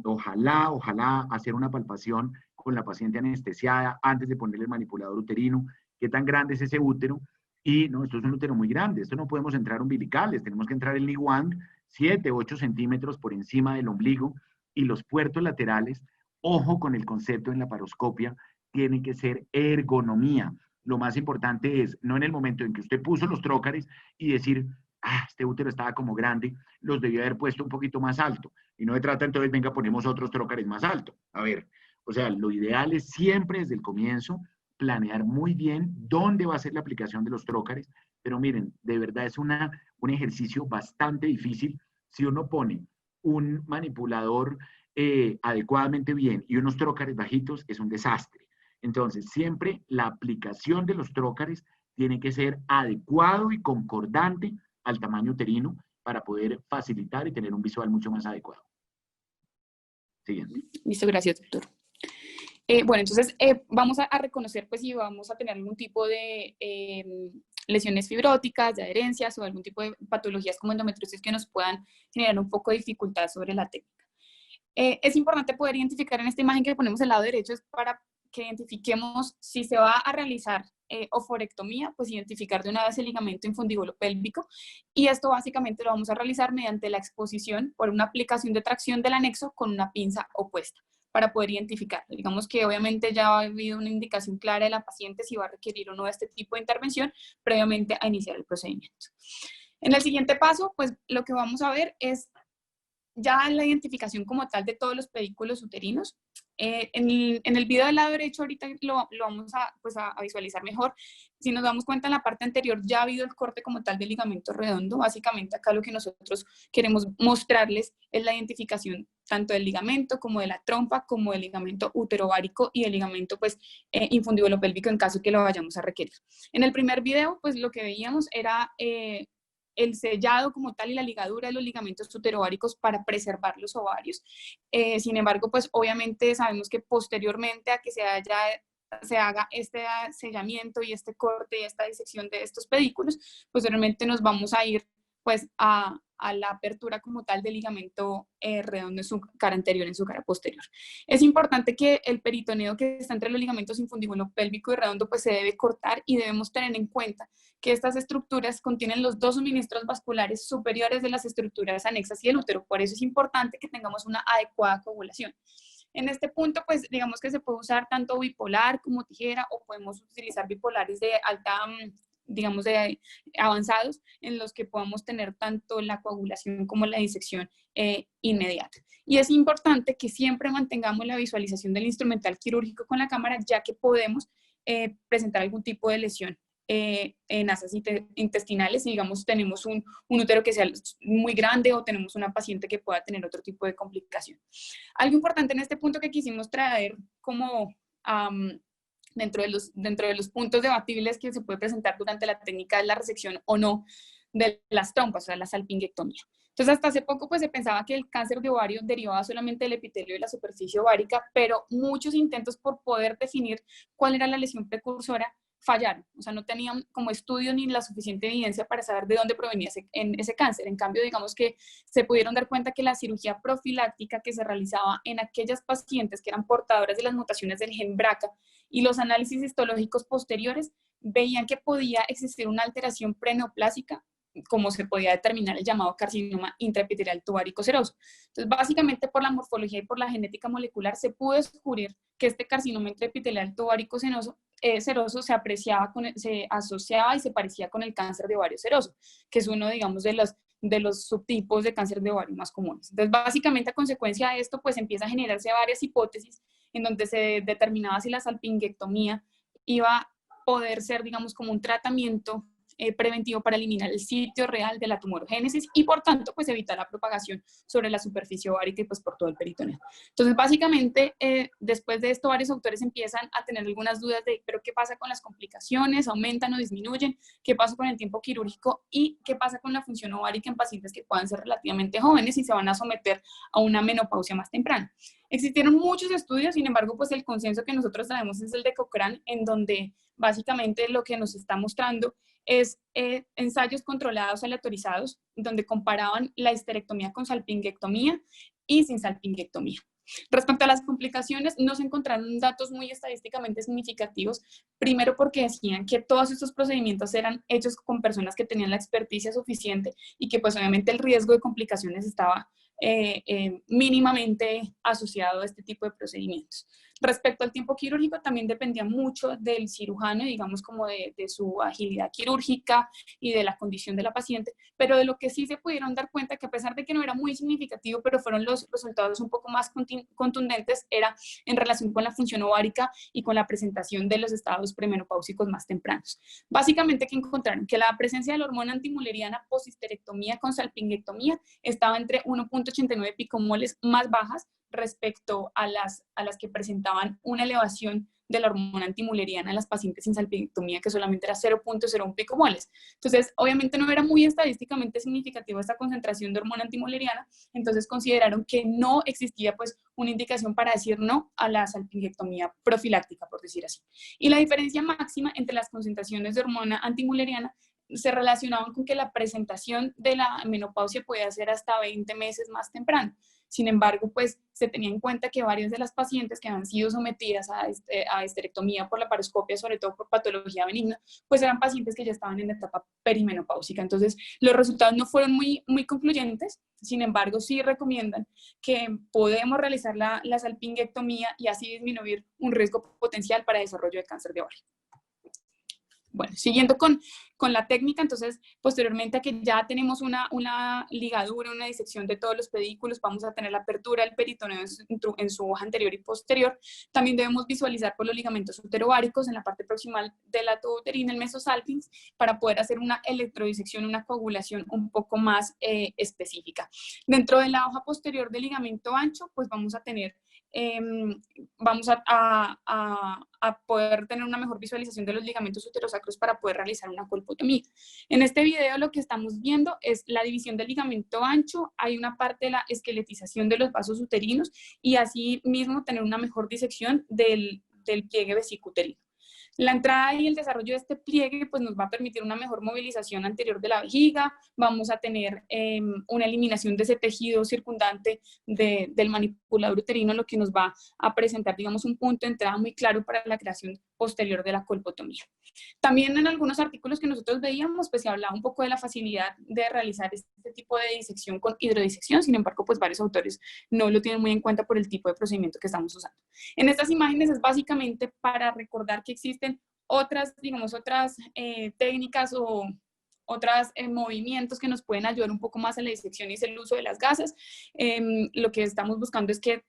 ojalá hacer una palpación con la paciente anestesiada antes de ponerle el manipulador uterino, qué tan grande es ese útero, y no, esto es un útero muy grande, esto no podemos entrar umbilicales, tenemos que entrar el Li-Wang 7-8 centímetros por encima del ombligo, y los puertos laterales, ojo con el concepto en la laparoscopia, tiene que ser ergonomía. Lo más importante es, no en el momento en que usted puso los trócares y decir, este útero estaba como grande, los debió haber puesto un poquito más alto. Y no se trata entonces, venga, ponemos otros trócares más alto. A ver, o sea, lo ideal es siempre desde el comienzo planear muy bien dónde va a ser la aplicación de los trócares, pero miren, de verdad es un ejercicio bastante difícil. Si uno pone un manipulador adecuadamente bien y unos trócares bajitos, es un desastre. Entonces, siempre la aplicación de los trócares tiene que ser adecuado y concordante al tamaño uterino para poder facilitar y tener un visual mucho más adecuado. Siguiente. Listo, gracias, doctor. Bueno, entonces vamos a reconocer pues si vamos a tener algún tipo de lesiones fibróticas, de adherencias o algún tipo de patologías como endometriosis que nos puedan generar un poco de dificultad sobre la técnica. Es importante poder identificar en esta imagen que ponemos al lado derecho, es para que identifiquemos si se va a realizar oforectomía, pues identificar de una vez el ligamento infundíbulo pélvico, y esto básicamente lo vamos a realizar mediante la exposición por una aplicación de tracción del anexo con una pinza opuesta para poder identificar. Digamos que obviamente ya ha habido una indicación clara de la paciente si va a requerir o no este tipo de intervención previamente a iniciar el procedimiento. En el siguiente paso, pues lo que vamos a ver es ya la identificación como tal de todos los pedículos uterinos. En el video del lado derecho ahorita lo vamos a visualizar mejor. Si nos damos cuenta, en la parte anterior ya ha habido el corte como tal del ligamento redondo. Básicamente acá lo que nosotros queremos mostrarles es la identificación tanto del ligamento como de la trompa, como del ligamento uterovárico y del ligamento pues, infundíbulo pélvico en caso que lo vayamos a requerir. En el primer video, pues lo que veíamos era el sellado como tal y la ligadura de los ligamentos uterováricos para preservar los ovarios. Sin embargo, pues obviamente sabemos que posteriormente a que se haga este sellamiento y este corte y esta disección de estos pedículos, posteriormente nos vamos a ir pues a la apertura como tal del ligamento redondo en su cara anterior, en su cara posterior. Es importante que el peritoneo que está entre los ligamentos infundíbulo pélvico y redondo pues se debe cortar, y debemos tener en cuenta que estas estructuras contienen los dos suministros vasculares superiores de las estructuras anexas y el útero. Por eso es importante que tengamos una adecuada coagulación. En este punto, pues digamos que se puede usar tanto bipolar como tijera, o podemos utilizar bipolares de alta, digamos, de avanzados, en los que podamos tener tanto la coagulación como la disección inmediata. Y es importante que siempre mantengamos la visualización del instrumental quirúrgico con la cámara, ya que podemos presentar algún tipo de lesión en asas intestinales, y digamos tenemos un útero que sea muy grande, o tenemos una paciente que pueda tener otro tipo de complicación. Algo importante en este punto que quisimos traer como dentro de los puntos debatibles que se puede presentar durante la técnica de la resección o no de las trompas, o sea, la salpingectomía. Entonces, hasta hace poco pues se pensaba que el cáncer de ovario derivaba solamente del epitelio de la superficie ovárica, pero muchos intentos por poder definir cuál era la lesión precursora fallaron. O sea, no tenían como estudio ni la suficiente evidencia para saber de dónde provenía ese cáncer. En cambio, digamos que se pudieron dar cuenta que la cirugía profiláctica que se realizaba en aquellas pacientes que eran portadoras de las mutaciones del gen BRCA y los análisis histológicos posteriores veían que podía existir una alteración preneoplásica, como se podía determinar el llamado carcinoma intraepitelial tubaríco seroso. Entonces, básicamente por la morfología y por la genética molecular se pudo descubrir que este carcinoma intraepitelial tubaríco seroso se asociaba y se parecía con el cáncer de ovario seroso, que es uno, digamos, de los subtipos de cáncer de ovario más comunes. Entonces, básicamente a consecuencia de esto, pues empieza a generarse varias hipótesis en donde se determinaba si la salpingectomía iba a poder ser, digamos, como un tratamiento preventivo para eliminar el sitio real de la tumorogénesis y por tanto pues evitar la propagación sobre la superficie ovárica y pues por todo el peritoneo. Entonces básicamente después de esto varios autores empiezan a tener algunas dudas de pero qué pasa con las complicaciones, aumentan o disminuyen, qué pasa con el tiempo quirúrgico y qué pasa con la función ovárica en pacientes que puedan ser relativamente jóvenes y se van a someter a una menopausia más temprana. Existieron muchos estudios, sin embargo, pues el consenso que nosotros tenemos es el de Cochrane, en donde básicamente lo que nos está mostrando es ensayos controlados aleatorizados, donde comparaban la histerectomía con salpingectomía y sin salpingectomía. Respecto a las complicaciones, no se encontraron datos muy estadísticamente significativos, primero porque decían que todos estos procedimientos eran hechos con personas que tenían la experticia suficiente y que pues obviamente el riesgo de complicaciones estaba mínimamente asociado a este tipo de procedimientos. Respecto al tiempo quirúrgico, también dependía mucho del cirujano, digamos como de su agilidad quirúrgica y de la condición de la paciente, pero de lo que sí se pudieron dar cuenta que a pesar de que no era muy significativo, pero fueron los resultados un poco más contundentes, era en relación con la función ovárica y con la presentación de los estados premenopáusicos más tempranos. Básicamente que encontraron que la presencia de la hormona antimuleriana poshisterectomía con salpingectomía estaba entre 1.89 picomoles más bajas respecto a las que presentaban una elevación de la hormona antimuleriana en las pacientes sin salpingectomía, que solamente era 0.01 picomoles. Entonces, obviamente no era muy estadísticamente significativa esta concentración de hormona antimuleriana, entonces consideraron que no existía pues una indicación para decir no a la salpingectomía profiláctica, por decir así. Y la diferencia máxima entre las concentraciones de hormona antimuleriana se relacionaban con que la presentación de la menopausia podía ser hasta 20 meses más temprano. Sin embargo, pues se tenía en cuenta que varias de las pacientes que han sido sometidas a esterectomía por laparoscopia, sobre todo por patología benigna, pues eran pacientes que ya estaban en etapa perimenopáusica. Entonces, los resultados no fueron muy concluyentes. Sin embargo, sí recomiendan que podemos realizar la salpingectomía y así disminuir un riesgo potencial para desarrollo de cáncer de ovario. Bueno, siguiendo con la técnica, entonces, posteriormente a que ya tenemos una ligadura, una disección de todos los pedículos, vamos a tener la apertura del peritoneo en su hoja anterior y posterior. También debemos visualizar por los ligamentos uterováricos en la parte proximal de la tubuterina, el mesosalpinx, para poder hacer una electrodisección, una coagulación un poco más específica. Dentro de la hoja posterior del ligamento ancho, pues vamos a tener vamos a poder tener una mejor visualización de los ligamentos uterosacros para poder realizar una colpotomía. En este video lo que estamos viendo es la división del ligamento ancho, hay una parte de la esqueletización de los vasos uterinos y así mismo tener una mejor disección del pliegue vesicuterino. La entrada y el desarrollo de este pliegue pues, nos va a permitir una mejor movilización anterior de la vejiga, vamos a tener una eliminación de ese tejido circundante del manipulador uterino, lo que nos va a presentar, digamos, un punto de entrada muy claro para la creación posterior de la colpotomía. También en algunos artículos que nosotros veíamos, pues se hablaba un poco de la facilidad de realizar este tipo de disección con hidrodisección, sin embargo, pues varios autores no lo tienen muy en cuenta por el tipo de procedimiento que estamos usando. En estas imágenes es básicamente para recordar que existen otras, digamos, otras técnicas o otros movimientos que nos pueden ayudar un poco más a la disección y es el uso de las gasas. Lo que estamos buscando es que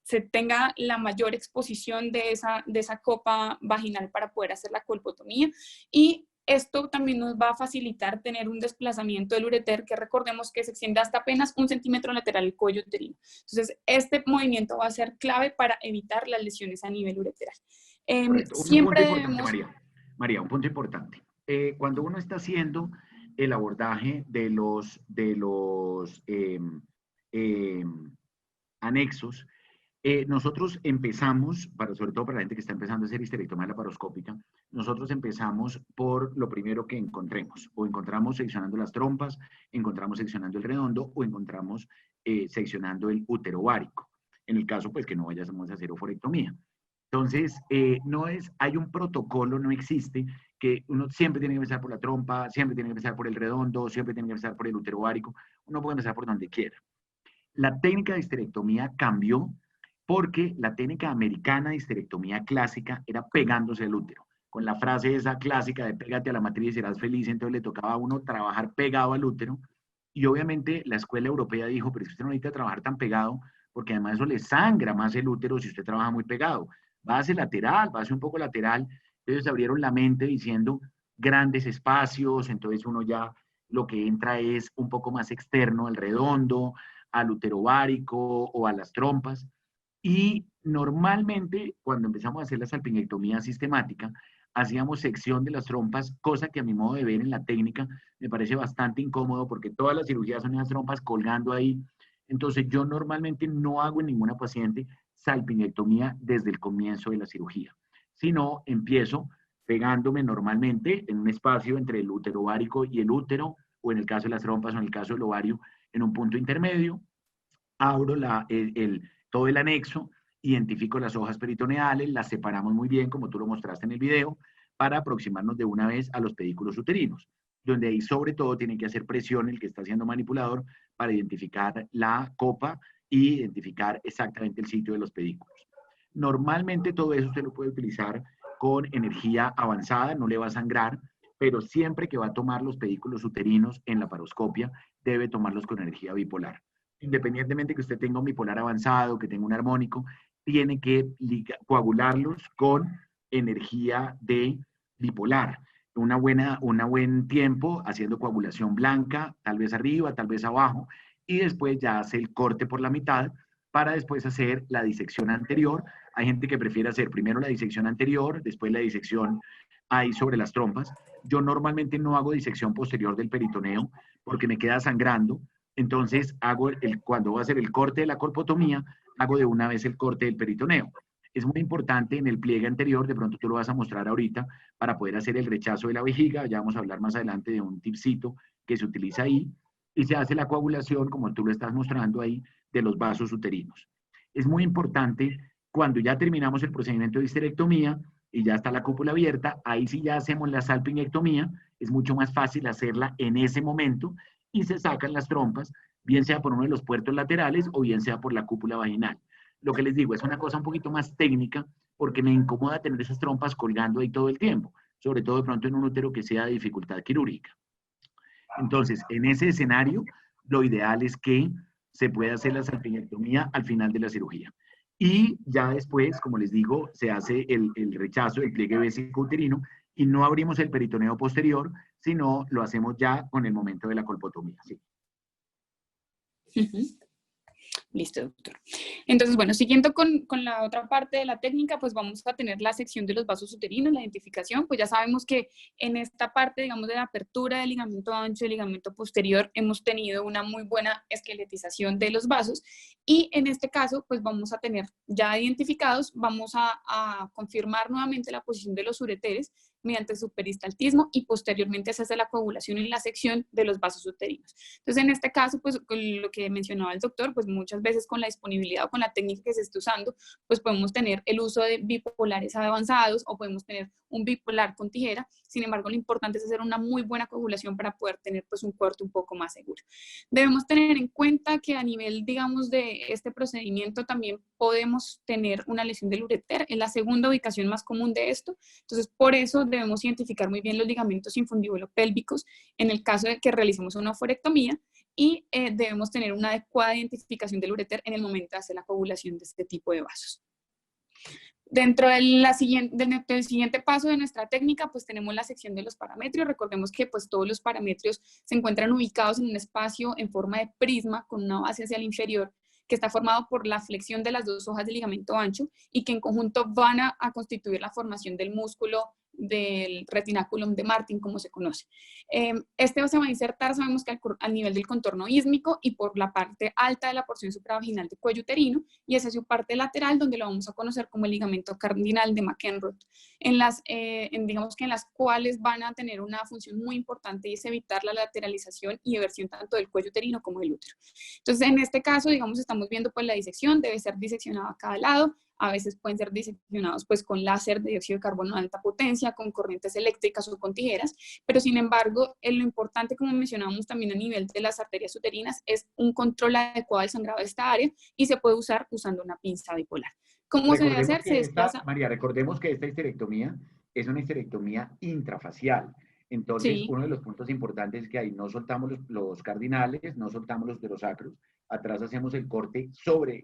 se tenga la mayor exposición de esa copa vaginal para poder hacer la colpotomía y esto también nos va a facilitar tener un desplazamiento del ureter que recordemos que se extiende hasta apenas 1 centímetro lateral del cuello uterino. Entonces, este movimiento va a ser clave para evitar las lesiones a nivel ureteral. Siempre debemos... María, un punto importante. Cuando uno está haciendo el abordaje de los anexos, nosotros empezamos, sobre todo para la gente que está empezando a hacer histerectomía laparoscópica, nosotros empezamos por lo primero que encontremos. O encontramos seccionando las trompas, encontramos seccionando el redondo o encontramos seccionando el útero ovárico. En el caso, pues, que no vayamos a hacer oforectomía. Entonces, hay un protocolo, no existe, que uno siempre tiene que empezar por la trompa, siempre tiene que empezar por el redondo, siempre tiene que empezar por el útero ovárico. Uno puede empezar por donde quiera. La técnica de histerectomía cambió porque la técnica americana de histerectomía clásica era pegándose al útero, con la frase esa clásica de pégate a la matriz y serás feliz, entonces le tocaba a uno trabajar pegado al útero, y obviamente la escuela europea dijo, pero es que usted no necesita trabajar tan pegado, porque además eso le sangra más el útero si usted trabaja muy pegado, base lateral, base un poco lateral. Entonces abrieron la mente diciendo grandes espacios, entonces uno ya lo que entra es un poco más externo, al redondo, al útero ovárico o a las trompas. Y normalmente, cuando empezamos a hacer la salpingectomía sistemática, hacíamos sección de las trompas, cosa que a mi modo de ver en la técnica me parece bastante incómodo porque todas las cirugías son esas trompas colgando ahí. Entonces, yo normalmente no hago en ninguna paciente salpingectomía desde el comienzo de la cirugía, sino empiezo pegándome normalmente en un espacio entre el útero ovárico y el útero, o en el caso de las trompas o en el caso del ovario, en un punto intermedio, abro todo el anexo, identifico las hojas peritoneales, las separamos muy bien, como tú lo mostraste en el video, para aproximarnos de una vez a los pedículos uterinos, donde ahí sobre todo tiene que hacer presión el que está siendo manipulador para identificar la copa y identificar exactamente el sitio de los pedículos. Normalmente todo eso usted lo puede utilizar con energía avanzada, no le va a sangrar, pero siempre que va a tomar los pedículos uterinos en la laparoscopia, debe tomarlos con energía bipolar. Independientemente que usted tenga un bipolar avanzado, que tenga un armónico, tiene que coagularlos con energía de bipolar. Un buen tiempo haciendo coagulación blanca, tal vez arriba, tal vez abajo, y después ya hace el corte por la mitad para después hacer la disección anterior. Hay gente que prefiere hacer primero la disección anterior, después la disección ahí sobre las trompas. Yo normalmente no hago disección posterior del peritoneo porque me queda sangrando. Entonces, cuando voy a hacer el corte de la colpotomía, hago de una vez el corte del peritoneo. Es muy importante en el pliegue anterior, de pronto tú lo vas a mostrar ahorita, para poder hacer el rechazo de la vejiga. Ya vamos a hablar más adelante de un tipcito que se utiliza ahí. Y se hace la coagulación, como tú lo estás mostrando ahí, de los vasos uterinos. Es muy importante cuando ya terminamos el procedimiento de histerectomía y ya está la cúpula abierta, ahí sí ya hacemos la salpingectomía, es mucho más fácil hacerla en ese momento y se sacan las trompas, bien sea por uno de los puertos laterales o bien sea por la cúpula vaginal. Lo que les digo es una cosa un poquito más técnica porque me incomoda tener esas trompas colgando ahí todo el tiempo, sobre todo de pronto en un útero que sea de dificultad quirúrgica. Entonces, en ese escenario, lo ideal es que se pueda hacer la salpingectomía al final de la cirugía. Y ya después, como les digo, se hace el rechazo del pliegue vesicouterino y no abrimos el peritoneo posterior, sino lo hacemos ya con el momento de la colpotomía. ¿Sí? Listo, doctor. Entonces, bueno, siguiendo con la otra parte de la técnica, pues vamos a tener la sección de los vasos uterinos, la identificación. Pues ya sabemos que en esta parte, digamos, de la apertura del ligamento ancho y ligamento posterior, hemos tenido una muy buena esqueletización de los vasos. Y en este caso, pues vamos a tener ya identificados, vamos a confirmar nuevamente la posición de los ureteres mediante su peristaltismo y posteriormente se hace la coagulación en la sección de los vasos uterinos. Entonces, en este caso, pues lo que mencionaba el doctor, pues muchas veces con la disponibilidad o con la técnica que se esté usando, pues podemos tener el uso de bipolares avanzados o podemos tener un bipolar con tijera. Sin embargo, lo importante es hacer una muy buena coagulación para poder tener pues un corte un poco más seguro. Debemos tener en cuenta que a nivel, digamos, de este procedimiento también podemos tener una lesión del ureter, es la segunda ubicación más común de esto. Entonces, por eso debemos identificar muy bien los ligamentos infundibulopélvicos en el caso de que realicemos una oforectomía y debemos tener una adecuada identificación del ureter en el momento de hacer la coagulación de este tipo de vasos. Dentro del siguiente paso de nuestra técnica, pues tenemos la sección de los parametrios. Recordemos que pues todos los parametrios se encuentran ubicados en un espacio en forma de prisma con una base hacia el inferior que está formado por la flexión de las dos hojas de ligamento ancho y que en conjunto van a constituir la formación del músculo del retinaculum de Martin, como se conoce. Este se va a insertar, sabemos que al nivel del contorno ísmico y por la parte alta de la porción supravaginal del cuello uterino, y esa es su parte lateral, donde lo vamos a conocer como el ligamento cardinal de McEnroe, digamos que en las cuales van a tener una función muy importante y es evitar la lateralización y eversión tanto del cuello uterino como del útero. Entonces, en este caso, digamos, estamos viendo pues la disección, debe ser diseccionado a cada lado. A veces pueden ser diseccionados pues, con láser de dióxido de carbono de alta potencia, con corrientes eléctricas o con tijeras, pero sin embargo, lo importante, como mencionábamos también a nivel de las arterias uterinas, es un control adecuado del sangrado de esta área y se puede usar usando una pinza bipolar. ¿Cómo se debe hacer? Se desplaza... María, recordemos que esta histerectomía es una histerectomía intrafacial. Entonces, sí, uno de los puntos importantes es que ahí no soltamos los cardinales, no soltamos los uterosacros, atrás hacemos el corte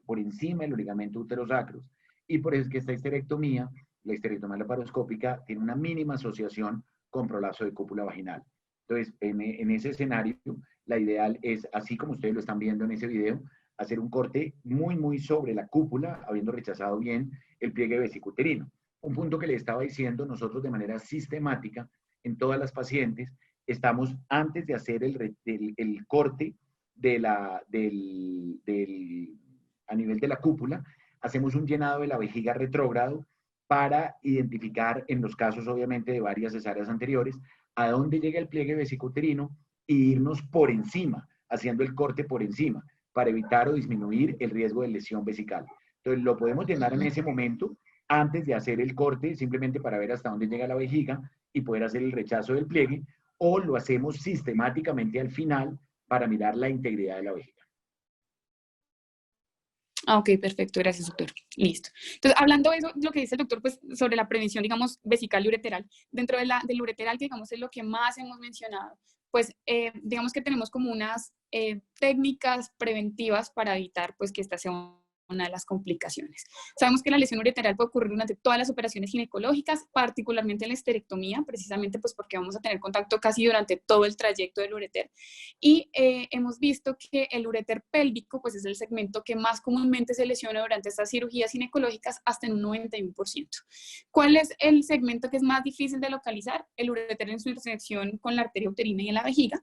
por encima de los ligamentos uterosacros. Y por eso es que esta histerectomía, la histerectomía laparoscópica, tiene una mínima asociación con prolapso de cúpula vaginal. Entonces, en ese escenario, la ideal es, así como ustedes lo están viendo en ese video, hacer un corte muy sobre la cúpula, habiendo rechazado bien el pliegue vesicouterino. Un punto que le estaba diciendo, nosotros de manera sistemática, en todas las pacientes, estamos antes de hacer el corte a nivel de la cúpula, hacemos un llenado de la vejiga retrógrado para identificar, en los casos obviamente de varias cesáreas anteriores, a dónde llega el pliegue vesicouterino e irnos por encima, haciendo el corte por encima, para evitar o disminuir el riesgo de lesión vesical. Entonces lo podemos llenar en ese momento, antes de hacer el corte, simplemente para ver hasta dónde llega la vejiga y poder hacer el rechazo del pliegue, o lo hacemos sistemáticamente al final para mirar la integridad de la vejiga. Ah, ok, perfecto, gracias, doctor. Listo. Entonces, hablando de eso, lo que dice el doctor, pues, sobre la prevención, digamos, vesical y ureteral, dentro del ureteral, que digamos es lo que más hemos mencionado, pues, digamos que tenemos como unas técnicas preventivas para evitar, pues, que esta sea una de las complicaciones. Sabemos que la lesión ureteral puede ocurrir durante todas las operaciones ginecológicas, particularmente en la histerectomía, precisamente pues porque vamos a tener contacto casi durante todo el trayecto del ureter. Y hemos visto que el ureter pélvico pues es el segmento que más comúnmente se lesiona durante estas cirugías ginecológicas hasta en un 91%. ¿Cuál es el segmento que es más difícil de localizar? El ureter en su intersección con la arteria uterina y en la vejiga.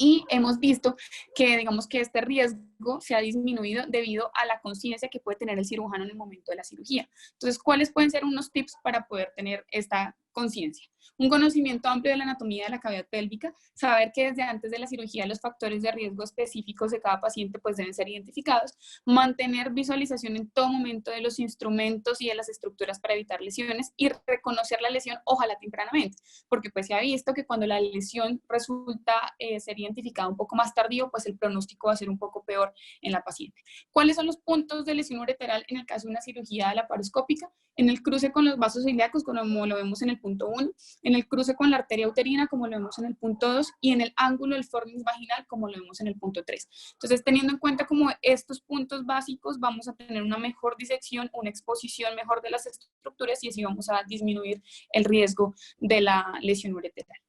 Y hemos visto que, digamos, que este riesgo se ha disminuido debido a la conciencia que puede tener el cirujano en el momento de la cirugía. Entonces, ¿cuáles pueden ser unos tips para poder tener esta conciencia. Un conocimiento amplio de la anatomía de la cavidad pélvica, saber que desde antes de la cirugía los factores de riesgo específicos de cada paciente pues deben ser identificados, mantener visualización en todo momento de los instrumentos y de las estructuras para evitar lesiones y reconocer la lesión, ojalá tempranamente, porque pues se ha visto que cuando la lesión resulta ser identificada un poco más tardío, pues el pronóstico va a ser un poco peor en la paciente. ¿Cuáles son los puntos de lesión ureteral en el caso de una cirugía laparoscópica? En el cruce con los vasos ilíacos, como lo vemos en el punto 1, en el cruce con la arteria uterina, como lo vemos en el punto 2, y en el ángulo del fornix vaginal, como lo vemos en el punto 3. Entonces, teniendo en cuenta como estos puntos básicos, vamos a tener una mejor disección, una exposición mejor de las estructuras y así vamos a disminuir el riesgo de la lesión ureteral.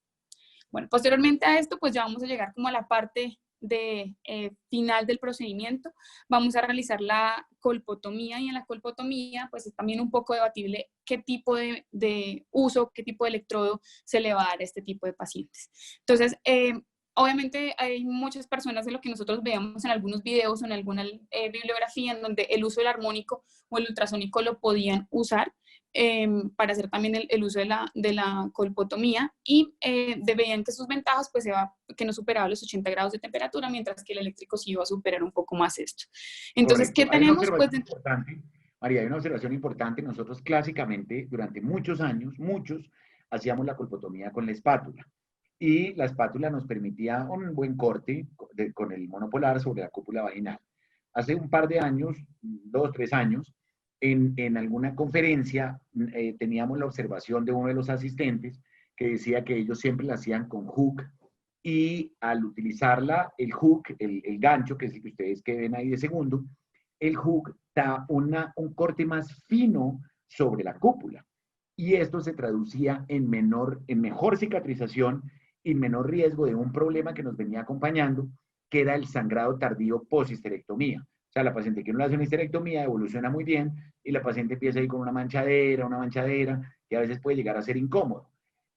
Bueno, posteriormente a esto, pues ya vamos a llegar como a la parte de final del procedimiento. Vamos a realizar la colpotomía y en la colpotomía pues es también un poco debatible qué tipo de uso, qué tipo de electrodo se le va a dar a este tipo de pacientes. Entonces, obviamente hay muchas personas de lo que nosotros veamos en algunos videos o en alguna bibliografía en donde el uso del armónico o el ultrasónico lo podían usar para hacer también el uso de la colpotomía y veían que sus ventajas pues que no superaba los 80 grados de temperatura, mientras que el eléctrico sí iba a superar un poco más esto. Entonces, Correcto. ¿qué tenemos? Pues, Importante, María, hay una observación importante. Nosotros clásicamente, durante muchos años, hacíamos la colpotomía con la espátula. Y la espátula nos permitía un buen corte con el monopolar sobre la cúpula vaginal. Hace un par de años, 2, 3 años, en alguna conferencia teníamos la observación de uno de los asistentes que decía que ellos siempre la hacían con hook y al utilizarla, el hook, el gancho, que es el que ustedes que ven ahí de segundo, el hook da un corte más fino sobre la cúpula y esto se traducía en mejor cicatrización y menor riesgo de un problema que nos venía acompañando, que era el sangrado tardío post-histerectomía. O sea, la paciente que no le hace una histerectomía evoluciona muy bien y la paciente empieza ahí con una manchadera, que a veces puede llegar a ser incómodo.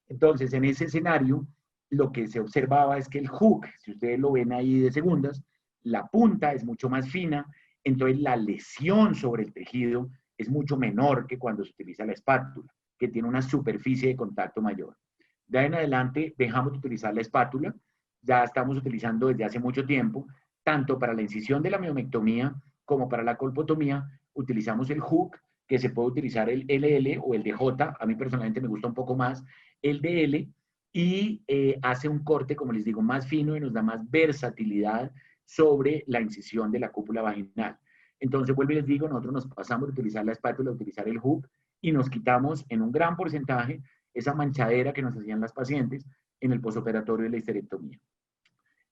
Entonces, en ese escenario, lo que se observaba es que el hook, si ustedes lo ven ahí de segundas, la punta es mucho más fina, entonces la lesión sobre el tejido es mucho menor que cuando se utiliza la espátula, que tiene una superficie de contacto mayor. De ahí en adelante dejamos de utilizar la espátula, ya estamos utilizando desde hace mucho tiempo, tanto para la incisión de la miomectomía como para la colpotomía, utilizamos el hook, que se puede utilizar el LL o el DJ, a mí personalmente me gusta un poco más el DL, y hace un corte, como les digo, más fino y nos da más versatilidad sobre la incisión de la cúpula vaginal. Entonces, vuelvo y les digo, nosotros nos pasamos de utilizar la espátula a utilizar el hook y nos quitamos en un gran porcentaje esa manchadera que nos hacían las pacientes en el posoperatorio de la histerectomía.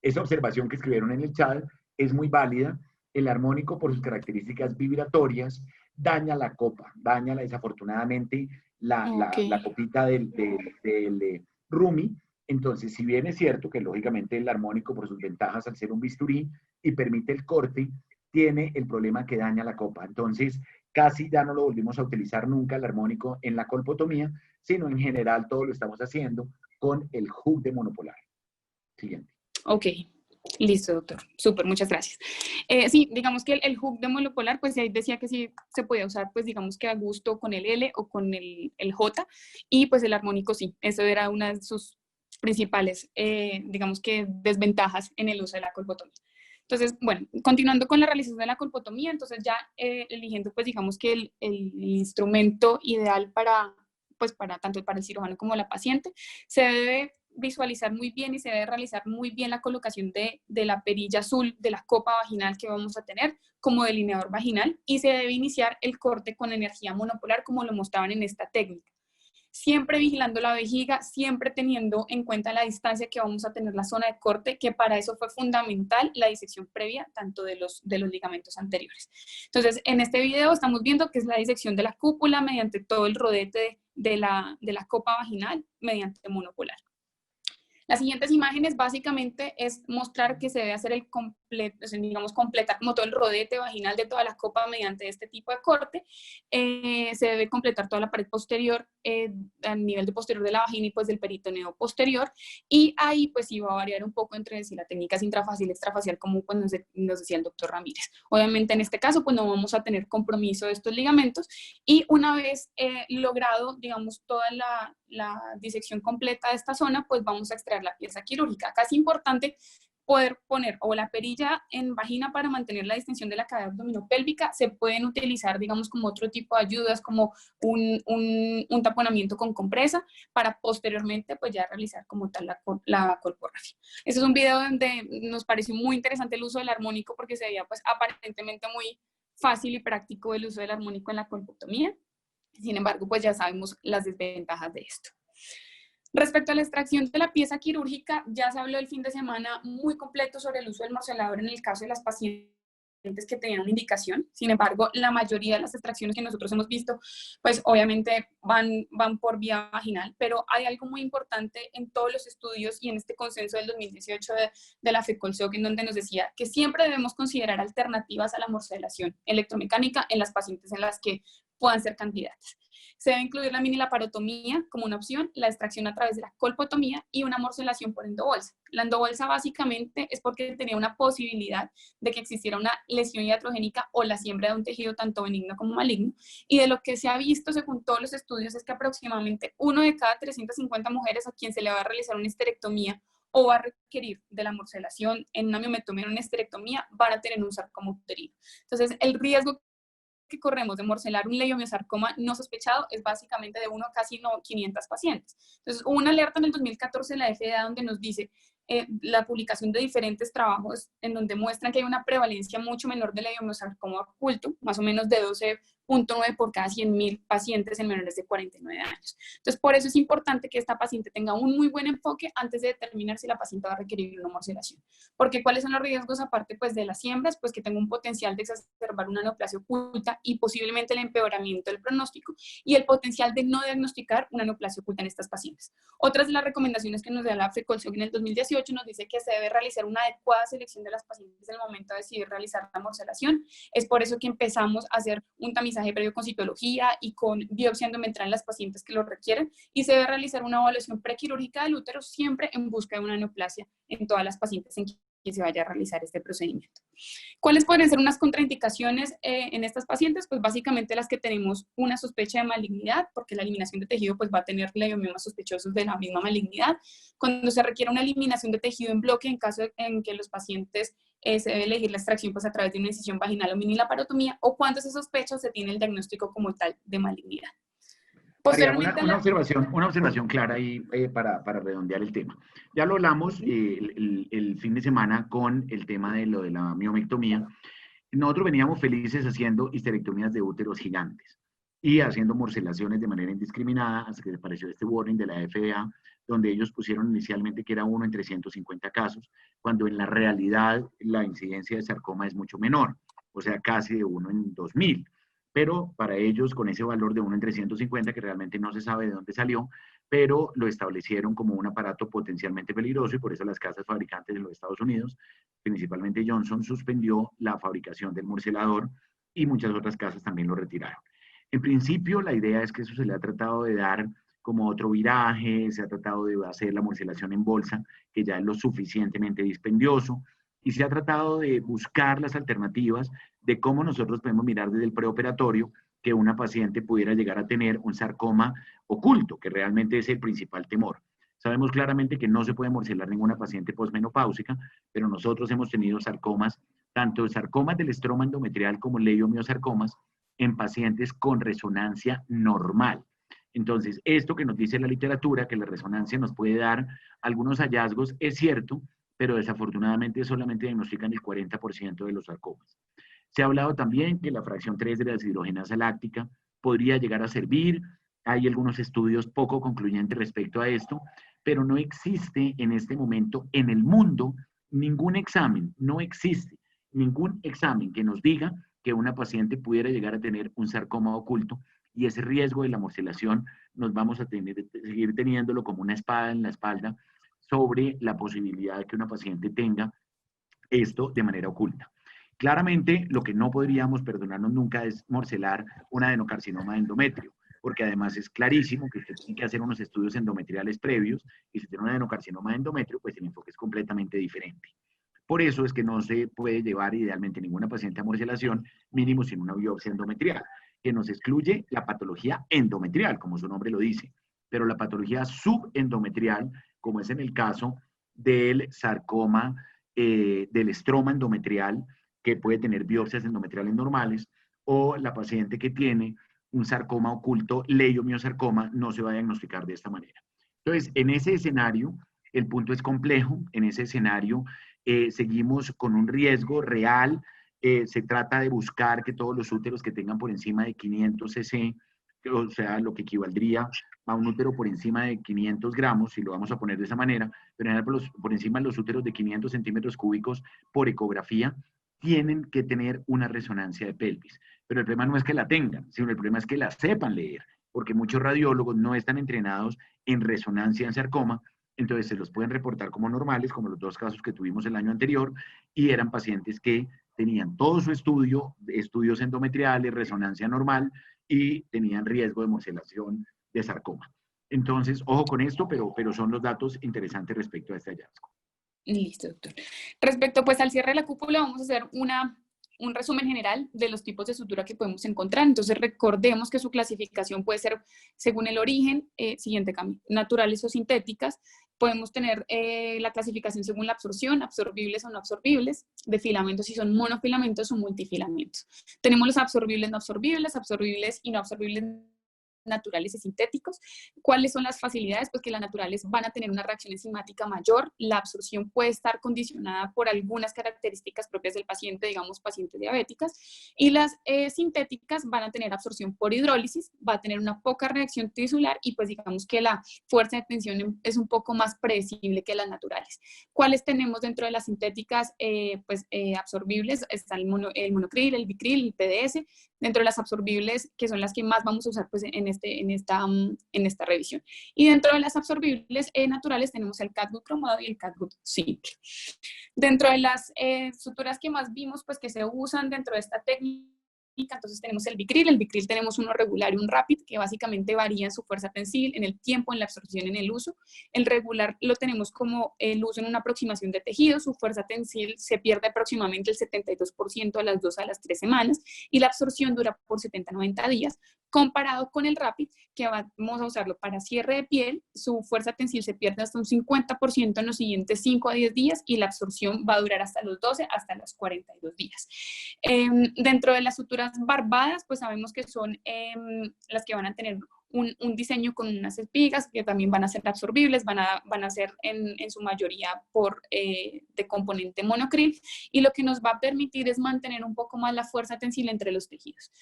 Esa observación que escribieron en el chat es muy válida. El armónico, por sus características vibratorias, daña la copa, desafortunadamente la copita del Rumi. Entonces, si bien es cierto que lógicamente el armónico, por sus ventajas al ser un bisturí y permite el corte, tiene el problema que daña la copa. Entonces, casi ya no lo volvimos a utilizar nunca el armónico en la colpotomía, sino en general todo lo estamos haciendo con el hook de monopolar. Siguiente. Ok, listo, doctor. Súper, muchas gracias. Sí, digamos que el hook de monopolar, pues ahí decía que sí se podía usar, pues digamos que a gusto con el L o con el J, y pues el armónico sí, eso era una de sus principales, digamos que desventajas en el uso de la colpotomía. Entonces, bueno, continuando con la realización de la colpotomía, entonces ya eligiendo, pues digamos que el instrumento ideal pues tanto para el cirujano como la paciente, se debe visualizar muy bien y se debe realizar muy bien la colocación de la perilla azul de la copa vaginal que vamos a tener como delineador vaginal y se debe iniciar el corte con energía monopolar como lo mostraban en esta técnica. Siempre vigilando la vejiga, siempre teniendo en cuenta la distancia que vamos a tener la zona de corte, que para eso fue fundamental la disección previa, tanto de los ligamentos anteriores. Entonces, en este video estamos viendo que es la disección de la cúpula mediante todo el rodete de la copa vaginal mediante monopolar. Las siguientes imágenes básicamente es mostrar que se debe hacer el digamos, completar como todo el rodete vaginal de toda la copa mediante este tipo de corte. Se debe completar toda la pared posterior a nivel de posterior de la vagina y pues del peritoneo posterior, y ahí pues sí va a variar un poco entre si la técnica es intrafacial, extrafacial, como pues nos decía el doctor Ramírez. Obviamente en este caso pues no vamos a tener compromiso de estos ligamentos, y una vez logrado, digamos, toda la disección completa de esta zona, pues vamos a extraer la pieza quirúrgica. Acá es importante poder poner o la perilla en vagina para mantener la distensión de la cavidad abdominopélvica. Se pueden utilizar, digamos, como otro tipo de ayudas, como un taponamiento con compresa, para posteriormente pues ya realizar como tal la colporrafia. Este es un video donde nos pareció muy interesante el uso del armónico, porque se veía pues aparentemente muy fácil y práctico el uso del armónico en la colpotomía. Sin embargo, pues ya sabemos las desventajas de esto. Respecto a la extracción de la pieza quirúrgica, ya se habló el fin de semana muy completo sobre el uso del morcelador en el caso de las pacientes que tenían una indicación. Sin embargo, la mayoría de las extracciones que nosotros hemos visto, pues obviamente van por vía vaginal, pero hay algo muy importante en todos los estudios y en este consenso del 2018 de la FECOLSOC, en donde nos decía que siempre debemos considerar alternativas a la morcelación electromecánica en las pacientes en las que puedan ser candidatas. Se debe incluir la minilaparotomía como una opción, la extracción a través de la colpotomía y una morcelación por endobolsa. La endobolsa básicamente es porque tenía una posibilidad de que existiera una lesión iatrogénica o la siembra de un tejido tanto benigno como maligno, y de lo que se ha visto según todos los estudios es que aproximadamente 1 de cada 350 mujeres a quien se le va a realizar una histerectomía o va a requerir de la morcelación en una miometomía o una histerectomía, van a tener un sarcoma uterino. Entonces, el riesgo que corremos de morcelar un leiomiosarcoma no sospechado es básicamente de 1 a casi 500 pacientes. Entonces, hubo una alerta en el 2014 de la FDA donde nos dice la publicación de diferentes trabajos en donde muestran que hay una prevalencia mucho menor de leiomiosarcoma oculto, más o menos de 12.9 por cada 100.000 pacientes en menores de 49 años. Entonces, por eso es importante que esta paciente tenga un muy buen enfoque antes de determinar si la paciente va a requerir una morcelación. Porque ¿cuáles son los riesgos aparte pues de las siembras? Pues que tenga un potencial de exacerbar una neoplasia oculta y posiblemente el empeoramiento del pronóstico, y el potencial de no diagnosticar una neoplasia oculta en estas pacientes. Otras de las recomendaciones que nos da la FECOLSOC en el 2018 nos dice que se debe realizar una adecuada selección de las pacientes en el momento de decidir realizar la morcelación. Es por eso que empezamos a hacer un tamizaje previo con citología y con biopsia endometrial en las pacientes que lo requieren, y se debe realizar una evaluación prequirúrgica del útero siempre en busca de una neoplasia en todas las pacientes en que se vaya a realizar este procedimiento. ¿Cuáles podrían ser unas contraindicaciones en estas pacientes? Pues básicamente las que tenemos una sospecha de malignidad, porque la eliminación de tejido pues va a tener leiomioma sospechosos de la misma malignidad. Cuando se requiere una eliminación de tejido en bloque, en caso en que los pacientes se debe elegir la extracción pues a través de una incisión vaginal o minilaparotomía, o cuando se sospecha o se tiene el diagnóstico como tal de malignidad. María, una observación clara ahí para redondear el tema. Ya lo hablamos el fin de semana con el tema de lo de la miomectomía. Nosotros veníamos felices haciendo histerectomías de úteros gigantes y haciendo morcelaciones de manera indiscriminada hasta que apareció este warning de la FDA, donde ellos pusieron inicialmente que era 1 en 350 casos, cuando en la realidad la incidencia de sarcoma es mucho menor, o sea, casi de 1 en 2000. Pero para ellos, con ese valor de 1 en 350, que realmente no se sabe de dónde salió, pero lo establecieron como un aparato potencialmente peligroso, y por eso las casas fabricantes de los Estados Unidos, principalmente Johnson, suspendió la fabricación del morcelador, y muchas otras casas también lo retiraron. En principio, la idea es que eso se le ha tratado de dar como otro viraje, se ha tratado de hacer la morcelación en bolsa, que ya es lo suficientemente dispendioso, y se ha tratado de buscar las alternativas de cómo nosotros podemos mirar desde el preoperatorio que una paciente pudiera llegar a tener un sarcoma oculto, que realmente es el principal temor. Sabemos claramente que no se puede morcelar ninguna paciente posmenopáusica, pero nosotros hemos tenido sarcomas, tanto sarcomas del estroma endometrial como leiomiosarcomas, en pacientes con resonancia normal. Entonces, esto que nos dice la literatura, que la resonancia nos puede dar algunos hallazgos, es cierto, pero desafortunadamente solamente diagnostican el 40% de los sarcomas. Se ha hablado también que la fracción 3 de la deshidrogenasa láctica podría llegar a servir. Hay algunos estudios poco concluyentes respecto a esto, pero no existe en este momento en el mundo ningún examen, no existe ningún examen que nos diga que una paciente pudiera llegar a tener un sarcoma oculto, y ese riesgo de la morcelación nos vamos a seguir teniéndolo como una espada en la espalda, sobre la posibilidad de que una paciente tenga esto de manera oculta. Claramente, lo que no podríamos perdonarnos nunca es morcelar un adenocarcinoma de endometrio, porque además es clarísimo que usted tiene que hacer unos estudios endometriales previos, y si tiene un adenocarcinoma de endometrio, pues el enfoque es completamente diferente. Por eso es que no se puede llevar idealmente ninguna paciente a morcelación, mínimo sin una biopsia endometrial, que nos excluye la patología endometrial, como su nombre lo dice, pero la patología subendometrial, como es en el caso del sarcoma, del estroma endometrial, que puede tener biopsias endometriales normales, o la paciente que tiene un sarcoma oculto, leiomiosarcoma, no se va a diagnosticar de esta manera. Entonces, en ese escenario, el punto es complejo. En ese escenario, seguimos con un riesgo real. Se trata de buscar que todos los úteros que tengan por encima de 500 cc, o sea, lo que equivaldría a un útero por encima de 500 gramos, si lo vamos a poner de esa manera, pero por encima de los úteros de 500 centímetros cúbicos por ecografía, tienen que tener una resonancia de pelvis. Pero el problema no es que la tengan, sino el problema es que la sepan leer, porque muchos radiólogos no están entrenados en resonancia en sarcoma, entonces se los pueden reportar como normales, como los dos casos que tuvimos el año anterior, y eran pacientes que tenían todo su estudio, estudios endometriales, resonancia normal, y tenían riesgo de morcelación de sarcoma. Entonces, ojo con esto, pero son los datos interesantes respecto a este hallazgo. Listo, doctor. Respecto pues al cierre de la cúpula, vamos a hacer un resumen general de los tipos de sutura que podemos encontrar. Entonces recordemos que su clasificación puede ser según el origen, siguiente cambio, naturales o sintéticas. Podemos tener la clasificación según la absorción, absorbibles o no absorbibles, de filamentos si son monofilamentos o multifilamentos. Tenemos los absorbibles, no absorbibles, absorbibles y no absorbibles naturales y sintéticos. ¿Cuáles son las facilidades? Pues que las naturales van a tener una reacción enzimática mayor, la absorción puede estar condicionada por algunas características propias del paciente, digamos pacientes diabéticas, y las sintéticas van a tener absorción por hidrólisis, va a tener una poca reacción tisular y pues digamos que la fuerza de tensión es un poco más predecible que las naturales. ¿Cuáles tenemos dentro de las sintéticas? Absorbibles, está el monocril, el bicril, el PDS. Dentro de las absorbibles, que son las que más vamos a usar pues, en esta revisión. Y dentro de las absorbibles naturales tenemos el catgut cromado y el catgut simple. Dentro de las suturas que más vimos, pues que se usan dentro de esta técnica, entonces tenemos el bicril tenemos uno regular y un rapid, que básicamente varía en su fuerza tensil, en el tiempo, en la absorción, en el uso. El regular lo tenemos como el uso en una aproximación de tejido, su fuerza tensil se pierde aproximadamente el 72% a las 2 a las 3 semanas, y la absorción dura por 70 a 90 días, comparado con el rapid, que vamos a usarlo para cierre de piel, su fuerza tensil se pierde hasta un 50% en los siguientes 5 a 10 días, y la absorción va a durar hasta los 12 hasta los 42 días. Dentro de las suturas barbadas, pues sabemos que son las que van a tener un diseño con unas espigas que también van a ser absorbibles, van a ser en su mayoría de componente monocril, y lo que nos va a permitir es mantener un poco más la fuerza tensil entre los tejidos.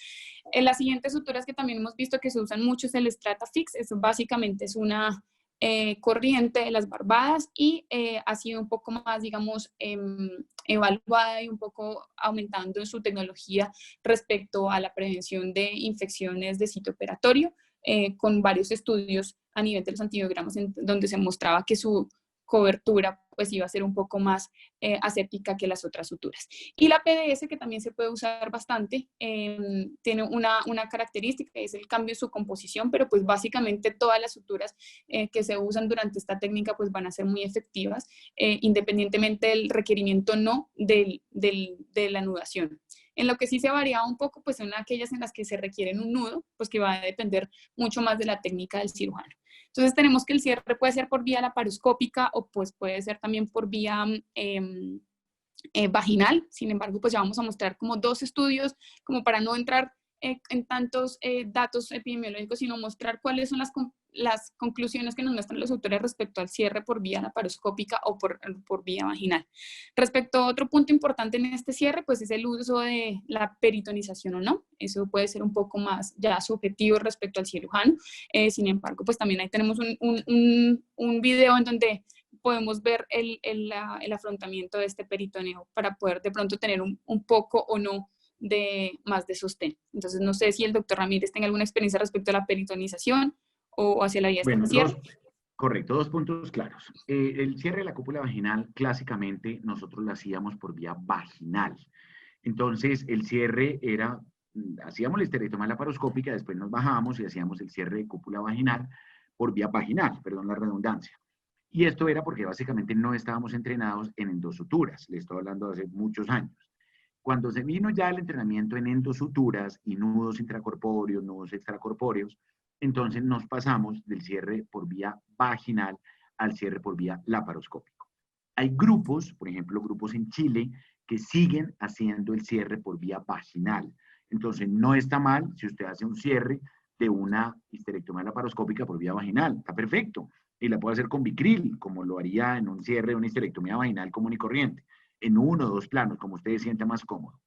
Las siguientes suturas que también hemos visto que se usan mucho es el Stratafix, eso básicamente es una corriente de las barbadas y ha sido un poco más, digamos, evaluada y un poco aumentando en su tecnología respecto a la prevención de infecciones de sitio operatorio, con varios estudios a nivel de los antibiogramas donde se mostraba que su cobertura pues iba a ser un poco más aséptica que las otras suturas. Y la PDS, que también se puede usar bastante, tiene una característica, es el cambio de su composición, pero pues básicamente todas las suturas que se usan durante esta técnica pues van a ser muy efectivas, independientemente del requerimiento o no de la anudación. En lo que sí se varía un poco, pues son aquellas en las que se requieren un nudo, pues que va a depender mucho más de la técnica del cirujano. Entonces tenemos que el cierre puede ser por vía laparoscópica o pues puede ser también por vía vaginal. Sin embargo, pues ya vamos a mostrar como dos estudios, como para no entrar en tantos datos epidemiológicos, sino mostrar cuáles son las conclusiones que nos muestran los autores respecto al cierre por vía laparoscópica o por vía vaginal. Respecto a otro punto importante en este cierre, pues es el uso de la peritonización o no. Eso puede ser un poco más ya subjetivo respecto al cirujano. Sin embargo, pues también ahí tenemos un video en donde podemos ver el afrontamiento de este peritoneo para poder de pronto tener un poco o no más de sostén. Entonces, no sé si el doctor Ramírez tenga alguna experiencia respecto a la peritonización o hacia la vía Bueno, cierre. Correcto, dos puntos claros. El cierre de la cúpula vaginal, clásicamente, nosotros lo hacíamos por vía vaginal. Entonces, el cierre era, hacíamos la histerectomía laparoscópica, después nos bajábamos y hacíamos el cierre de cúpula vaginal por vía vaginal, perdón la redundancia. Y esto era porque básicamente no estábamos entrenados en endosuturas, le estoy hablando de hace muchos años. Cuando se vino ya el entrenamiento en endosuturas y nudos intracorpóreos, nudos extracorpóreos, entonces nos pasamos del cierre por vía vaginal al cierre por vía laparoscópico. Hay grupos, por ejemplo, grupos en Chile, que siguen haciendo el cierre por vía vaginal. Entonces, no está mal si usted hace un cierre de una histerectomía laparoscópica por vía vaginal. Está perfecto. Y la puede hacer con Vicril, como lo haría en un cierre de una histerectomía vaginal común y corriente, en uno o dos planos, como usted se sienta más cómodo.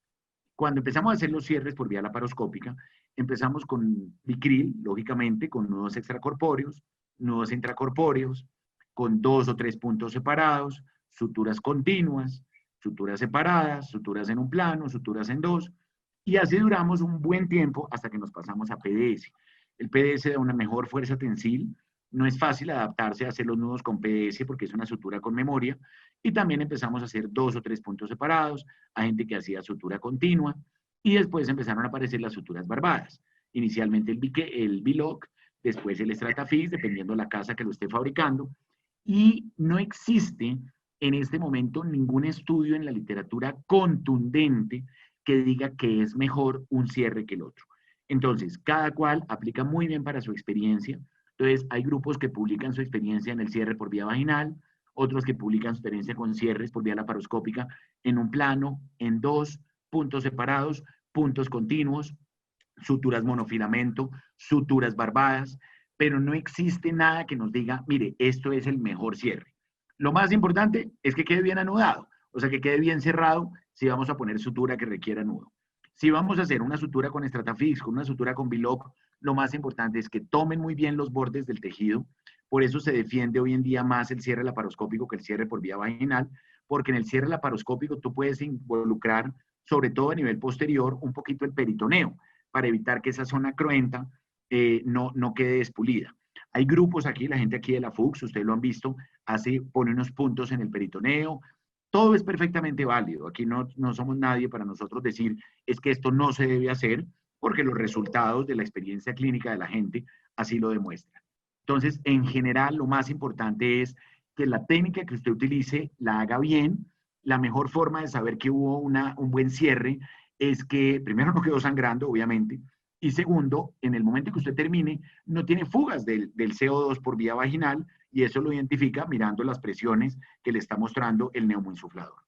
Cuando empezamos a hacer los cierres por vía laparoscópica, empezamos con Vicril, lógicamente, con nudos extracorpóreos, nudos intracorpóreos, con 2 o 3 puntos separados, suturas continuas, suturas separadas, suturas en un plano, suturas en dos, y así duramos un buen tiempo hasta que nos pasamos a PDS. El PDS da una mejor fuerza tensil, no es fácil adaptarse a hacer los nudos con PDS porque es una sutura con memoria, y también empezamos a hacer 2 o 3 puntos separados, a gente que hacía sutura continua, y después empezaron a aparecer las suturas barbadas. Inicialmente el Biloc, después el Stratafix, dependiendo de la casa que lo esté fabricando, y no existe en este momento ningún estudio en la literatura contundente que diga que es mejor un cierre que el otro. Entonces, cada cual aplica muy bien para su experiencia. Entonces, hay grupos que publican su experiencia en el cierre por vía vaginal, otros que publican su experiencia con cierres por vía laparoscópica en un plano, en dos, puntos separados, puntos continuos, suturas monofilamento, suturas barbadas, pero no existe nada que nos diga, mire, esto es el mejor cierre. Lo más importante es que quede bien anudado, o sea, que quede bien cerrado si vamos a poner sutura que requiera nudo. Si vamos a hacer una sutura con Stratafix, con una sutura con Biloc, lo más importante es que tomen muy bien los bordes del tejido. Por eso se defiende hoy en día más el cierre laparoscópico que el cierre por vía vaginal, porque en el cierre laparoscópico tú puedes involucrar, sobre todo a nivel posterior, un poquito el peritoneo, para evitar que esa zona cruenta no quede despulida. Hay grupos aquí, la gente aquí de la FUCS, ustedes lo han visto, pone unos puntos en el peritoneo, todo es perfectamente válido. Aquí no somos nadie para nosotros decir es que esto no se debe hacer, porque los resultados de la experiencia clínica de la gente así lo demuestran. Entonces, en general, lo más importante es que la técnica que usted utilice la haga bien. La mejor forma de saber que hubo un buen cierre es que, primero, no quedó sangrando, obviamente, y segundo, en el momento que usted termine, no tiene fugas del CO2 por vía vaginal, y eso lo identifica mirando las presiones que le está mostrando el neumoinsuflador.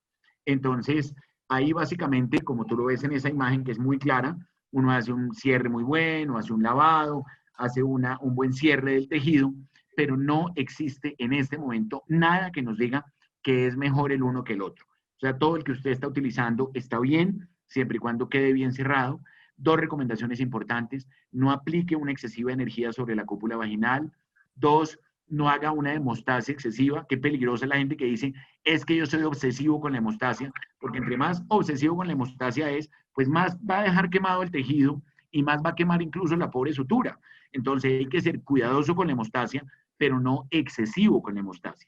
Entonces, ahí básicamente, como tú lo ves en esa imagen que es muy clara, uno hace un cierre muy bueno, hace un lavado, hace un buen cierre del tejido, pero no existe en este momento nada que nos diga que es mejor el uno que el otro. O sea, todo el que usted está utilizando está bien, siempre y cuando quede bien cerrado. Dos recomendaciones importantes: no aplique una excesiva energía sobre la cúpula vaginal. Dos, no haga una hemostasia excesiva. Qué peligrosa es la gente que dice, es que yo soy obsesivo con la hemostasia, porque entre más obsesivo con la hemostasia es, pues más va a dejar quemado el tejido y más va a quemar incluso la pobre sutura. Entonces hay que ser cuidadoso con la hemostasia, pero no excesivo con la hemostasia.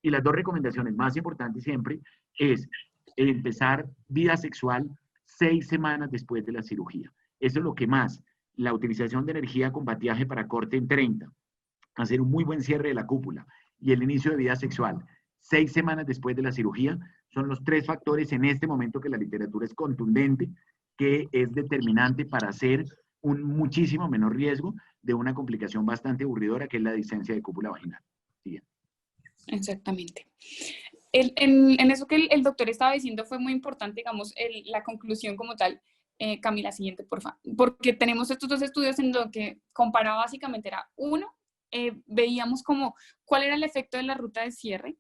Y las dos recomendaciones más importantes siempre es empezar vida sexual 6 semanas después de la cirugía. Eso es lo que más. La utilización de energía con batiaje para corte en 30, hacer un muy buen cierre de la cúpula y el inicio de vida sexual 6 semanas después de la cirugía son los 3 factores en este momento que la literatura es contundente, que es determinante para hacer un muchísimo menor riesgo de una complicación bastante aburridora que es la discencia de cúpula vaginal. Siguiente. Exactamente. En eso que el doctor estaba diciendo fue muy importante, digamos, la conclusión como tal. Camila, siguiente, por favor. Porque tenemos estos dos estudios en los que comparaba básicamente era uno, veíamos como cuál era el efecto de la ruta de cierre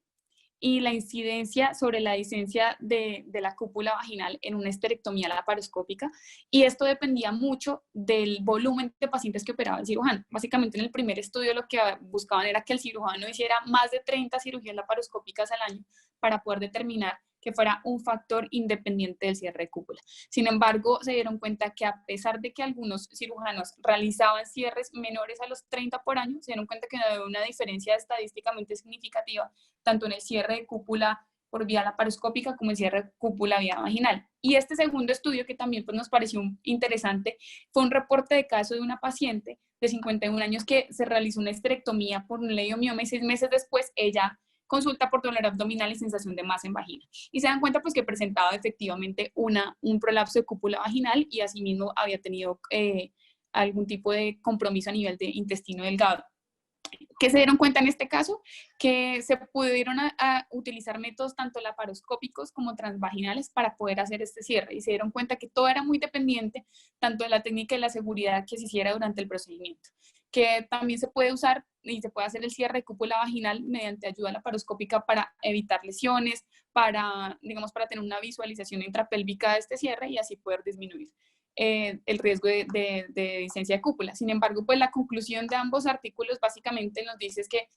y la incidencia sobre la discencia de la cúpula vaginal en una esterectomía laparoscópica, y esto dependía mucho del volumen de pacientes que operaba el cirujano. Básicamente en el primer estudio lo que buscaban era que el cirujano hiciera más de 30 cirugías laparoscópicas al año para poder determinar que fuera un factor independiente del cierre de cúpula. Sin embargo, se dieron cuenta que a pesar de que algunos cirujanos realizaban cierres menores a los 30 por año, se dieron cuenta que no había una diferencia estadísticamente significativa tanto en el cierre de cúpula por vía laparoscópica como el cierre de cúpula vía vaginal. Y este segundo estudio, que también pues, nos pareció interesante, fue un reporte de caso de una paciente de 51 años que se realizó una esterectomía por un leiomioma y 6 meses después ella consulta por dolor abdominal y sensación de masa en vagina. Y se dan cuenta pues, que presentaba efectivamente un prolapso de cúpula vaginal y asimismo había tenido algún tipo de compromiso a nivel de intestino delgado. ¿Qué se dieron cuenta en este caso? Que se pudieron utilizar métodos tanto laparoscópicos como transvaginales para poder hacer este cierre y se dieron cuenta que todo era muy dependiente tanto de la técnica y la seguridad que se hiciera durante el procedimiento, que también se puede usar y se puede hacer el cierre de cúpula vaginal mediante ayuda laparoscópica para evitar lesiones, para, digamos, para tener una visualización intrapélvica de este cierre y así poder disminuir el riesgo de discencia de cúpula. Sin embargo, pues la conclusión de ambos artículos básicamente nos dice es que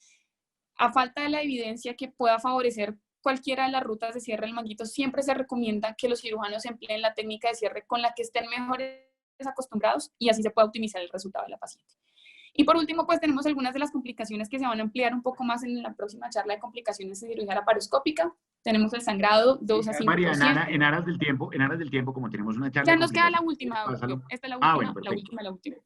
a falta de la evidencia que pueda favorecer cualquiera de las rutas de cierre del manguito, siempre se recomienda que los cirujanos empleen la técnica de cierre con la que estén mejores acostumbrados y así se pueda optimizar el resultado de la paciente. Y por último, pues tenemos algunas de las complicaciones que se van a ampliar un poco más en la próxima charla de complicaciones de cirugía laparoscópica. Tenemos el sangrado 2 a 5%. María, en aras del tiempo, como tenemos una charla... Ya nos queda la última, esta es la última, bueno, la última.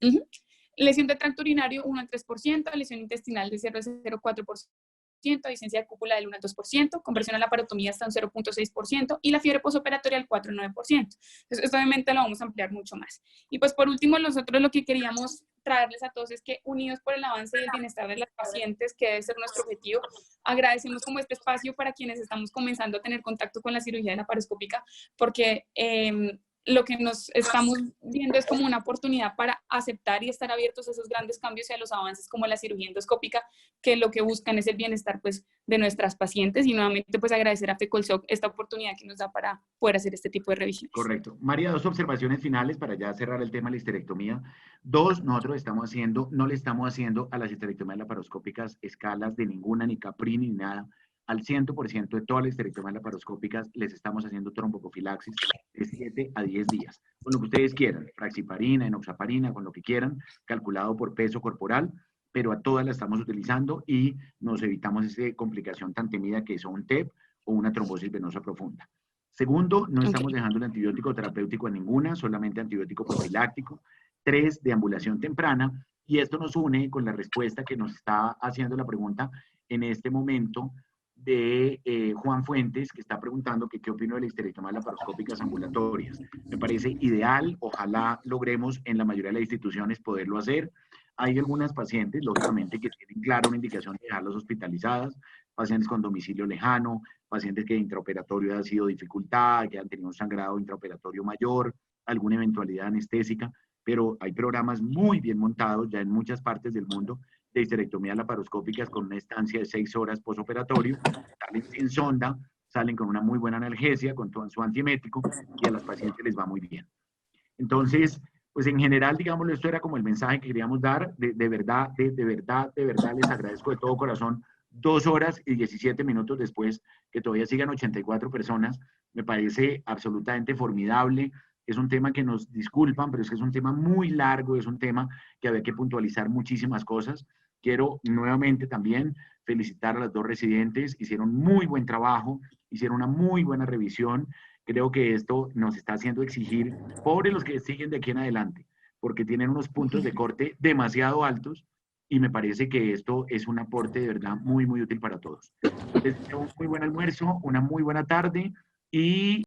Lesión de tracto urinario 1 al 3%, lesión intestinal de 0,04%, discencia de cúpula del 1 al 2%, conversión a la laparotomía hasta un 0,6% y la fiebre posoperatoria al 4 al 9%. Entonces, esto obviamente lo vamos a ampliar mucho más. Y pues por último, nosotros lo que queríamos traerles a todos es que unidos por el avance y el bienestar de las pacientes, que debe ser nuestro objetivo, agradecemos como este espacio para quienes estamos comenzando a tener contacto con la cirugía laparoscópica, porque lo que nos estamos viendo es como una oportunidad para aceptar y estar abiertos a esos grandes cambios y a los avances como la cirugía endoscópica, que lo que buscan es el bienestar pues, de nuestras pacientes y nuevamente pues agradecer a FECOLSOC esta oportunidad que nos da para poder hacer este tipo de revisiones. Correcto. María, 2 observaciones finales para ya cerrar el tema de la histerectomía. 2, nosotros no le estamos haciendo a las histerectomías laparoscópicas escalas de ninguna, ni Capri, ni nada. Al 100% de todas las histerectomías laparoscópicas les estamos haciendo tromboprofilaxis de 7 a 10 días, con lo que ustedes quieran, fraxiparina, enoxaparina, con lo que quieran, calculado por peso corporal, pero a todas las estamos utilizando y nos evitamos esa complicación tan temida que es un TEP o una trombosis venosa profunda. Segundo, no estamos dejando el antibiótico terapéutico a ninguna, solamente antibiótico profiláctico. 3, deambulación temprana, y esto nos une con la respuesta que nos está haciendo la pregunta en este momento de Juan Fuentes, que está preguntando que qué opino de la histerectomía laparoscópicas ambulatorias. Me parece ideal, ojalá logremos en la mayoría de las instituciones poderlo hacer. Hay algunas pacientes, lógicamente, que tienen clara una indicación de dejarlas hospitalizadas, pacientes con domicilio lejano, pacientes que intraoperatorio ha sido dificultad, que han tenido un sangrado intraoperatorio mayor, alguna eventualidad anestésica, pero hay programas muy bien montados ya en muchas partes del mundo de histerectomías laparoscópicas con una estancia de 6 horas posoperatorio, salen sin sonda, salen con una muy buena analgesia, con todo su antiemético, y a las pacientes les va muy bien. Entonces, pues en general, digámoslo, esto era como el mensaje que queríamos dar. De verdad, les agradezco de todo corazón. 2 horas y 17 minutos después, que todavía sigan 84 personas, me parece absolutamente formidable. Es un tema que nos disculpan, pero es que es un tema muy largo, es un tema que había que puntualizar muchísimas cosas. Quiero nuevamente también felicitar a las 2 residentes, hicieron muy buen trabajo, hicieron una muy buena revisión. Creo que esto nos está haciendo exigir, pobres los que siguen de aquí en adelante, porque tienen unos puntos de corte demasiado altos y me parece que esto es un aporte de verdad muy, muy útil para todos. Les deseo un muy buen almuerzo, una muy buena tarde y